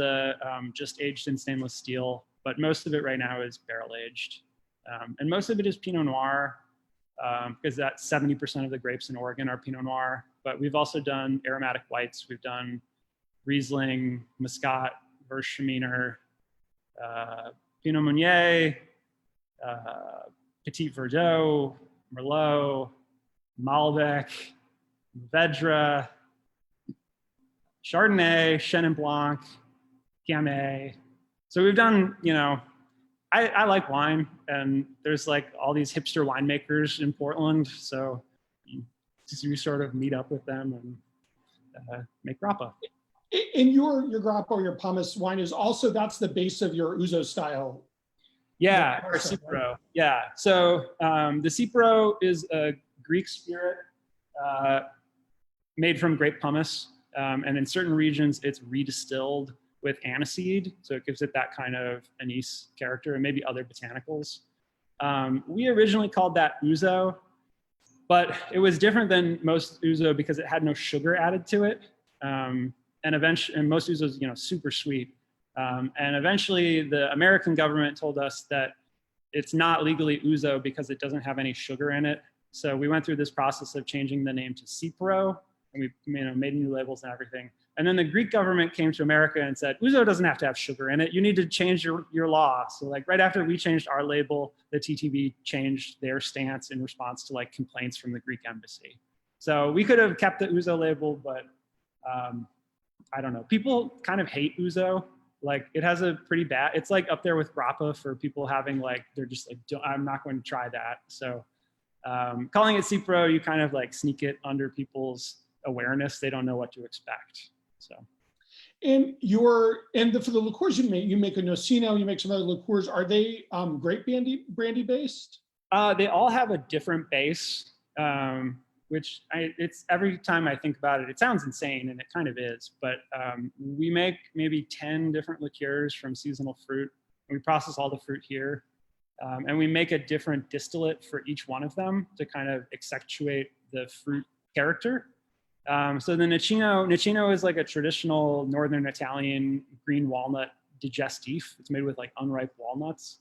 just aged in stainless steel, but most of it right now is barrel aged. And most of it is Pinot Noir, because that 70% of the grapes in Oregon are Pinot Noir. But we've also done aromatic whites. We've done Riesling, Muscat, Gewürztraminer, Pinot Meunier, Petit Verdot, Merlot, Malbec, Vedra, Chardonnay, Chenin Blanc, Gamay. So we've done, I like wine, and there's like all these hipster winemakers in Portland. So you sort of meet up with them and make grappa. And your grappa or your pomace wine is also, that's the base of your ouzo style. Yeah, or Cipro. Yeah. So the Cipro is a Greek spirit made from grape pomace. And in certain regions, it's redistilled with aniseed. So it gives it that kind of anise character and maybe other botanicals. We originally called that ouzo, but it was different than most ouzo because it had no sugar added to it. And most ouzos, super sweet. And eventually the American government told us that it's not legally ouzo because it doesn't have any sugar in it. So we went through this process of changing the name to Cipro, and we made new labels and everything. And then the Greek government came to America and said, ouzo doesn't have to have sugar in it. You need to change your law. So like right after we changed our label, the TTB changed their stance in response to like complaints from the Greek embassy. So we could have kept the ouzo label, but I don't know. People kind of hate ouzo. Like it has a pretty bad, it's like up there with grappa for people having like, they're just like, I'm not going to try that. So calling it Cipro, you kind of like sneak it under people's awareness. They don't know what to expect. So. And for the liqueurs you make a Nocino, you make some other liqueurs. Are they grape brandy based? They all have a different base, which it's every time I think about it, it sounds insane, and it kind of is. But we make maybe 10 different liqueurs from seasonal fruit. We process all the fruit here, and we make a different distillate for each one of them to kind of accentuate the fruit character. So the Nocino is like a traditional Northern Italian green walnut digestif. It's made with like unripe walnuts.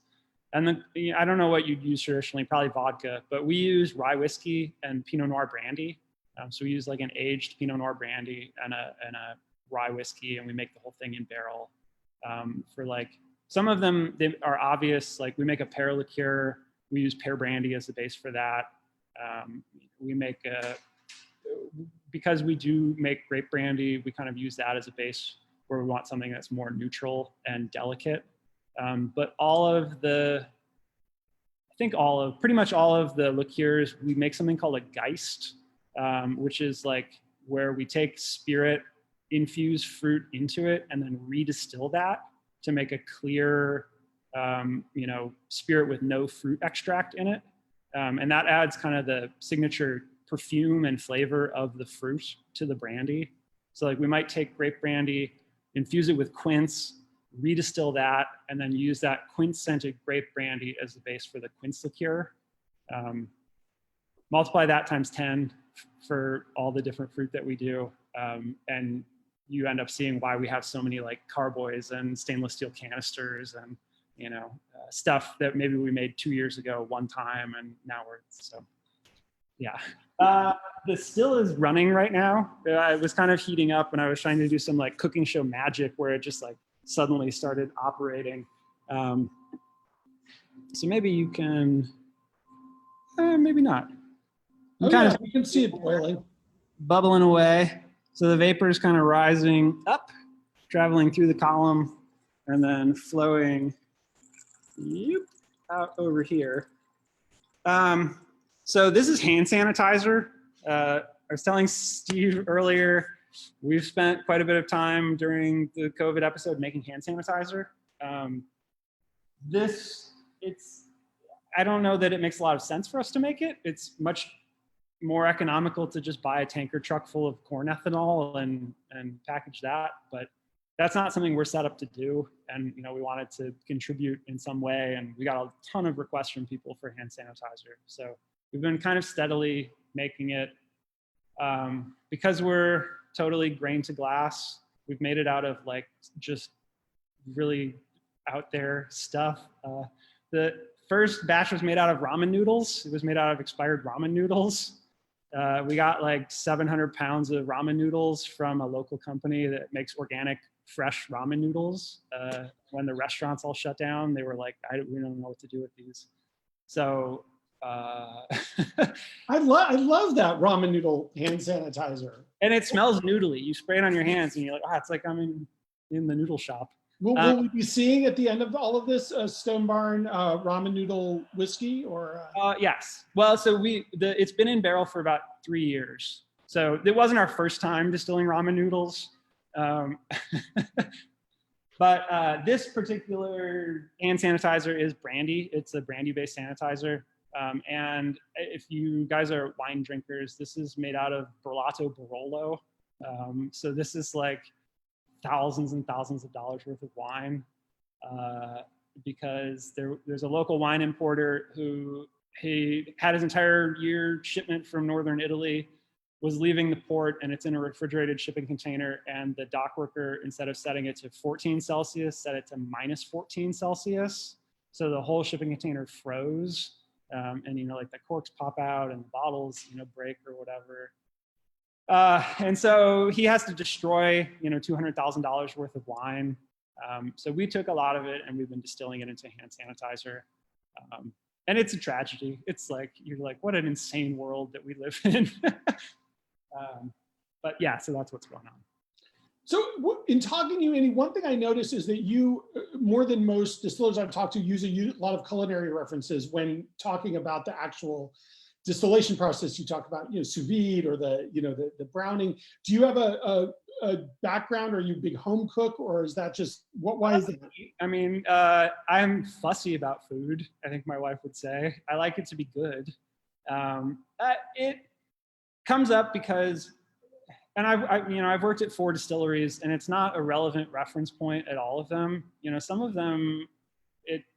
And then I don't know what you'd use traditionally, probably vodka, but we use rye whiskey and Pinot Noir brandy. So we use like an aged Pinot Noir brandy and a rye whiskey, and we make the whole thing in barrel. For like some of them, they are obvious. Like we make a pear liqueur. We use pear brandy as the base for that. We make because we do make grape brandy, we kind of use that as a base where we want something that's more neutral and delicate. But pretty much all of the liqueurs, we make something called a Geist, which is like where we take spirit, infuse fruit into it, and then redistill that to make a clear, spirit with no fruit extract in it. And that adds kind of the signature perfume and flavor of the fruit to the brandy. So like we might take grape brandy, infuse it with quince, redistill that, and then use that quince-scented grape brandy as the base for the quince liqueur. Multiply that times 10 for all the different fruit that we do, and you end up seeing why we have so many like carboys and stainless steel canisters and stuff that maybe we made 2 years ago one time, and now yeah. The still is running right now. It was kind of heating up, and I was trying to do some like cooking show magic where it just like suddenly started operating. So maybe you can, maybe not. You can see it boiling. Bubbling away. So the vapor is kind of rising up, traveling through the column, and then flowing out over here. So this is hand sanitizer. I was telling Steve earlier, we've spent quite a bit of time during the COVID episode making hand sanitizer. I don't know that it makes a lot of sense for us to make it. It's much more economical to just buy a tanker truck full of corn ethanol and package that, but that's not something we're set up to do. And we wanted to contribute in some way, and we got a ton of requests from people for hand sanitizer. So we've been kind of steadily making it. Because we're totally grain to glass, we've made it out of like just really out there stuff. The first batch was made out of ramen noodles. It was made out of expired ramen noodles. We got like 700 pounds of ramen noodles from a local company that makes organic, fresh ramen noodles. When the restaurants all shut down, they were like, we don't know what to do with these. So I love that ramen noodle hand sanitizer. and it smells noodly. You spray it on your hands and you're like, it's like I'm in the noodle shop. Will we be seeing at the end of all of this Stone Barn ramen noodle whiskey or? Yes. Well, so it's been in barrel for about 3 years. So it wasn't our first time distilling ramen noodles. But this particular hand sanitizer is Brandy. It's a Brandy-based sanitizer. And if you guys are wine drinkers, this is made out of Berlato Barolo. So this is like thousands and thousands of dollars worth of wine, because there's a local wine importer who he had his entire year shipment from northern Italy, was leaving the port, and it's in a refrigerated shipping container, and the dock worker, instead of setting it to 14 Celsius, set it to minus 14 Celsius. So the whole shipping container froze, and like the corks pop out and the bottles break or whatever. And so he has to destroy $200,000 worth of wine. So we took a lot of it and we've been distilling it into hand sanitizer. And it's a tragedy. It's like, you're like, what an insane world that we live in. But yeah, so that's what's going on. So in talking to you, Andy, one thing I noticed is that you, more than most distillers I've talked to, use a lot of culinary references when talking about the actual distillation process. You talk about sous vide or the browning. Do you have a background? Are you a big home cook, or is that just why is that? I mean, I'm fussy about food, I think my wife would say. I like it to be good. It comes up because, and I've worked at 4 distilleries, and it's not a relevant reference point at all of them. Some of them,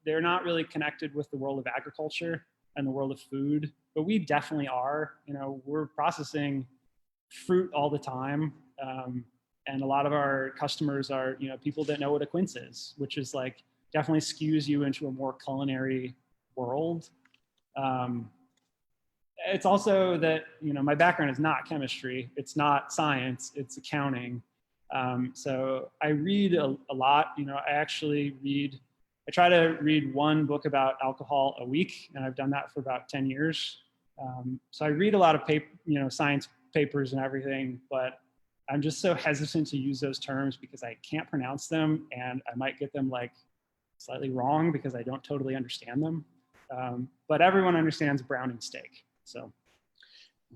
they're not really connected with the world of agriculture and the world of food, but we definitely are. We're processing fruit all the time, and a lot of our customers are people that know what a quince is, which is like definitely skews you into a more culinary world. It's also that my background is not chemistry, it's not science, it's accounting. So I read a lot. I try to read 1 book about alcohol a week, and I've done that for about 10 years. So I read a lot of science papers and everything, but I'm just so hesitant to use those terms because I can't pronounce them, and I might get them like slightly wrong because I don't totally understand them. But everyone understands browning steak. So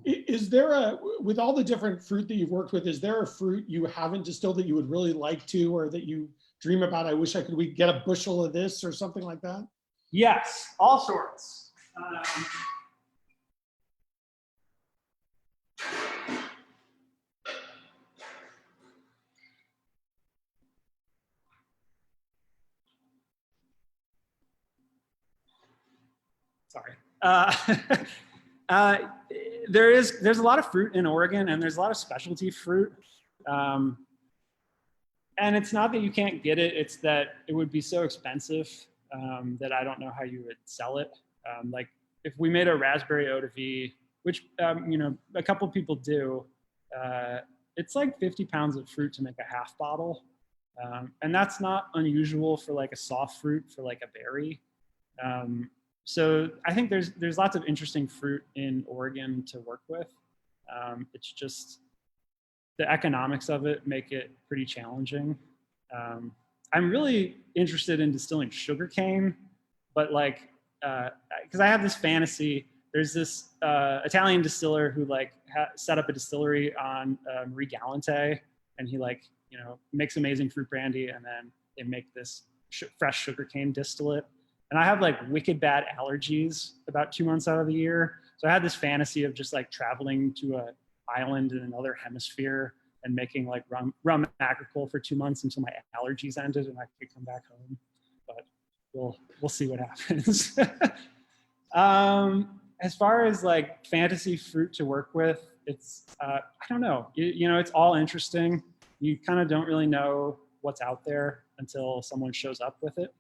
is there with all the different fruit that you've worked with, is there a fruit you haven't distilled that you would really like to, or that you dream about? I wish we get a bushel of this or something like that. Yes, all sorts. Sorry. There's a lot of fruit in Oregon, and there's a lot of specialty fruit. And it's not that you can't get it, it's that it would be so expensive that I don't know how you would sell it. Like if we made a raspberry eau de vie, which a couple people do, it's like 50 pounds of fruit to make a half bottle. And that's not unusual for like a soft fruit, for like a berry. So I think there's lots of interesting fruit in Oregon to work with. It's just the economics of it make it pretty challenging. I'm really interested in distilling sugarcane, but like, because I have this fantasy. There's this Italian distiller who like set up a distillery on Marie Galante, and he makes amazing fruit brandy, and then they make this fresh sugarcane distillate. And I have like wicked bad allergies about 2 months out of the year. So I had this fantasy of just like traveling to an island in another hemisphere and making like rum and agricole for 2 months until my allergies ended and I could come back home. But we'll see what happens. As far as like fantasy fruit to work with, it's I don't know. It's all interesting. You kind of don't really know what's out there until someone shows up with it.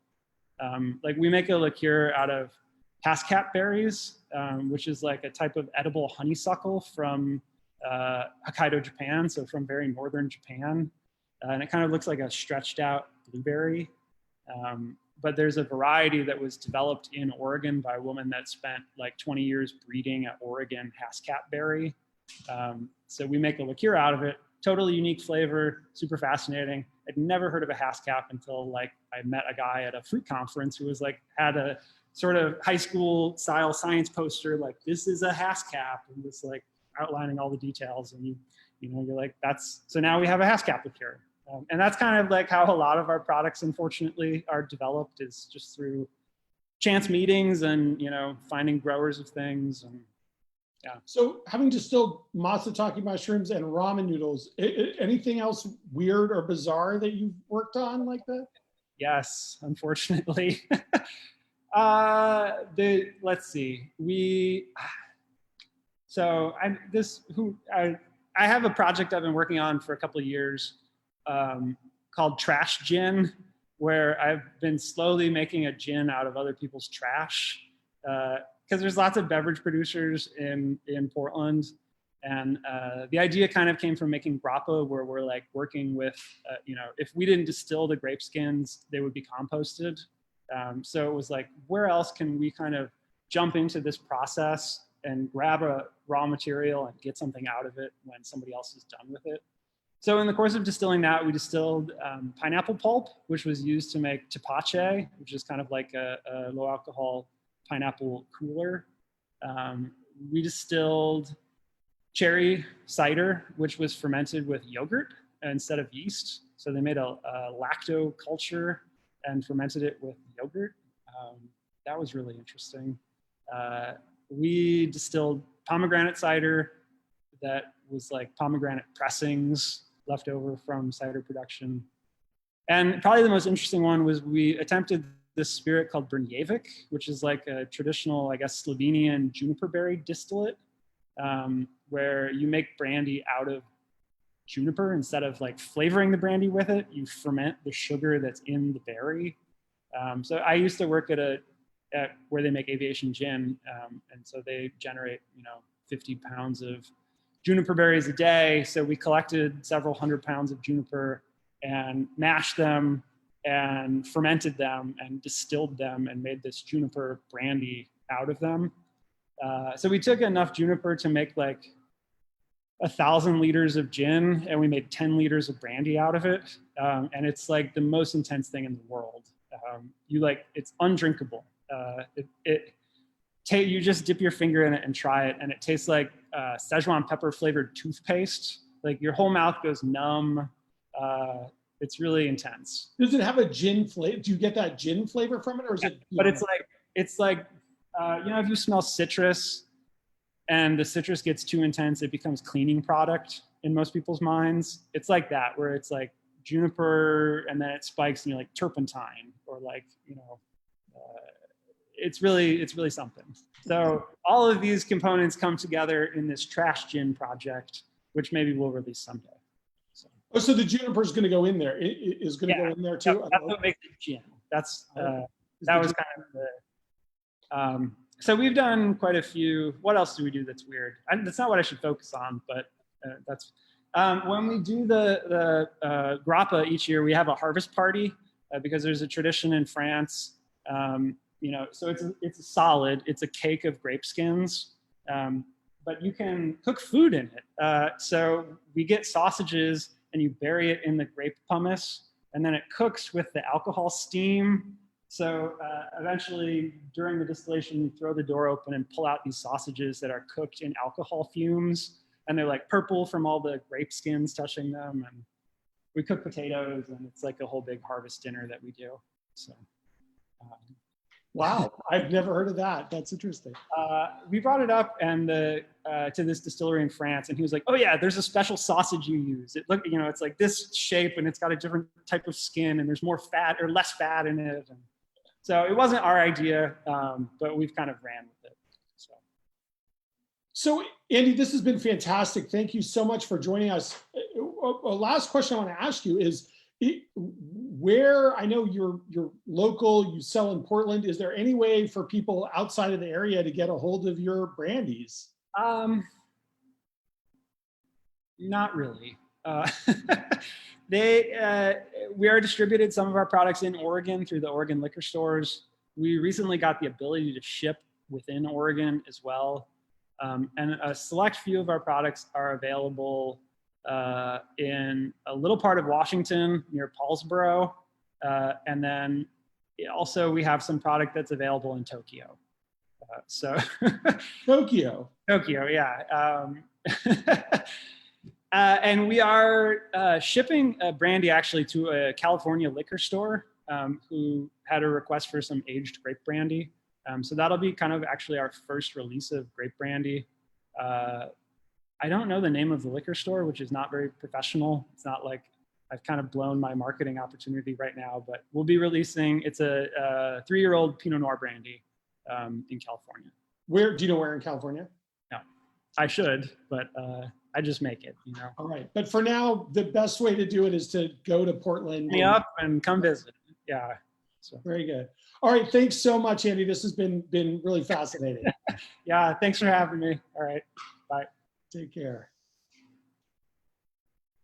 Like we make a liqueur out of pascap berries, which is like a type of edible honeysuckle from Hokkaido, Japan, so from very northern Japan. And it kind of looks like a stretched out blueberry. but there's a variety that was developed in Oregon by a woman that spent like 20 years breeding an Oregon Haskap berry. So we make a liqueur out of it. Totally unique flavor, super fascinating. I'd never heard of a Haskap until like I met a guy at a fruit conference who was like, had a sort of high school style science poster, like this is a Haskap, and just like outlining all the details. And you're like, so now we have a Haskap liqueur. And that's kind of like how a lot of our products, unfortunately, are developed, is just through chance meetings and, finding growers of things. And yeah. So having distilled matsutake mushrooms and ramen noodles, anything else weird or bizarre that you've worked on like that? Yes, unfortunately. Let's see. I have a project I've been working on for a couple of years called Trash Gin, where I've been slowly making a gin out of other people's trash. Because there's lots of beverage producers in Portland. And the idea kind of came from making grappa, where we're like working with, if we didn't distill the grape skins, they would be composted. So it was like, where else can we kind of jump into this process and grab a raw material and get something out of it when somebody else is done with it? So in the course of distilling that, we distilled pineapple pulp, which was used to make tepache, which is kind of like a low alcohol pineapple cooler. We distilled cherry cider, which was fermented with yogurt instead of yeast. So they made a lacto culture and fermented it with yogurt. That was really interesting. We distilled pomegranate cider that was like pomegranate pressings left over from cider production. And probably the most interesting one was we attempted this spirit called Brandyworks, which is like a traditional, I guess, Slovenian juniper berry distillate, where you make brandy out of juniper. Instead of like flavoring the brandy with it, you ferment the sugar that's in the berry. So I used to work at where they make aviation gin, and so they generate 50 pounds of juniper berries a day. So we collected several hundred pounds of juniper and mashed them and fermented them and distilled them and made this juniper brandy out of them. So we took enough juniper to make like 1,000 liters of gin, and we made 10 liters of brandy out of it. And it's like the most intense thing in the world. It's undrinkable. You just dip your finger in it and try it, and it tastes like Szechuan pepper flavored toothpaste. Like your whole mouth goes numb. It's really intense. Does it have a gin flavor? Do you get that gin flavor from it, or is it? But it's like if you smell citrus, and the citrus gets too intense, it becomes cleaning product in most people's minds. It's like that, where it's like juniper, and then it spikes, and you're like turpentine, or like it's really something. So all of these components come together in this trash gin project, which maybe we'll release someday. So the juniper is going to go in there. It is going to go in there too. That's what makes it gin. That was kind of the. So we've done quite a few. What else do we do that's weird? That's not what I should focus on, but that's when we do the grappa each year. We have a harvest party because there's a tradition in France. So it's a solid. It's a cake of grape skins. But you can cook food in it. So we get sausages and you bury it in the grape pumice, and then it cooks with the alcohol steam. So eventually, during the distillation, you throw the door open and pull out these sausages that are cooked in alcohol fumes, and they're like purple from all the grape skins touching them. And we cook potatoes, and it's like a whole big harvest dinner that we do. So. Wow, I've never heard of that. That's interesting. We brought it up to this distillery in France, and he was like, "Oh yeah, there's a special sausage you use. It's like this shape, and it's got a different type of skin, and there's more fat or less fat in it." And so it wasn't our idea, but we've kind of ran with it. So Andy, this has been fantastic. Thank you so much for joining us. A last question I want to ask you is, where, I know you're local, you sell in Portland. Is there any way for people outside of the area to get a hold of your brandies? Not really. Uh, we are distributed some of our products in Oregon through the Oregon liquor stores. We recently got the ability to ship within Oregon as well. And a select few of our products are available in a little part of Washington near Paulsboro. And then also we have some product that's available in Tokyo. Tokyo, yeah. And we are shipping brandy actually to a California liquor store who had a request for some aged grape brandy. So that'll be kind of actually our first release of grape brandy. I don't know the name of the liquor store, which is not very professional. It's not like I've kind of blown my marketing opportunity right now, but we'll be releasing, it's a 3-year-old Pinot Noir brandy in California. Where, do you know where in California? No, I should, but I just make it, you know. All right, but for now, the best way to do it is to go to Portland. Me up and come visit. Yeah. So. Very good. All right, thanks so much, Andy. This has been really fascinating. Yeah, thanks for having me. All right, bye. Take care.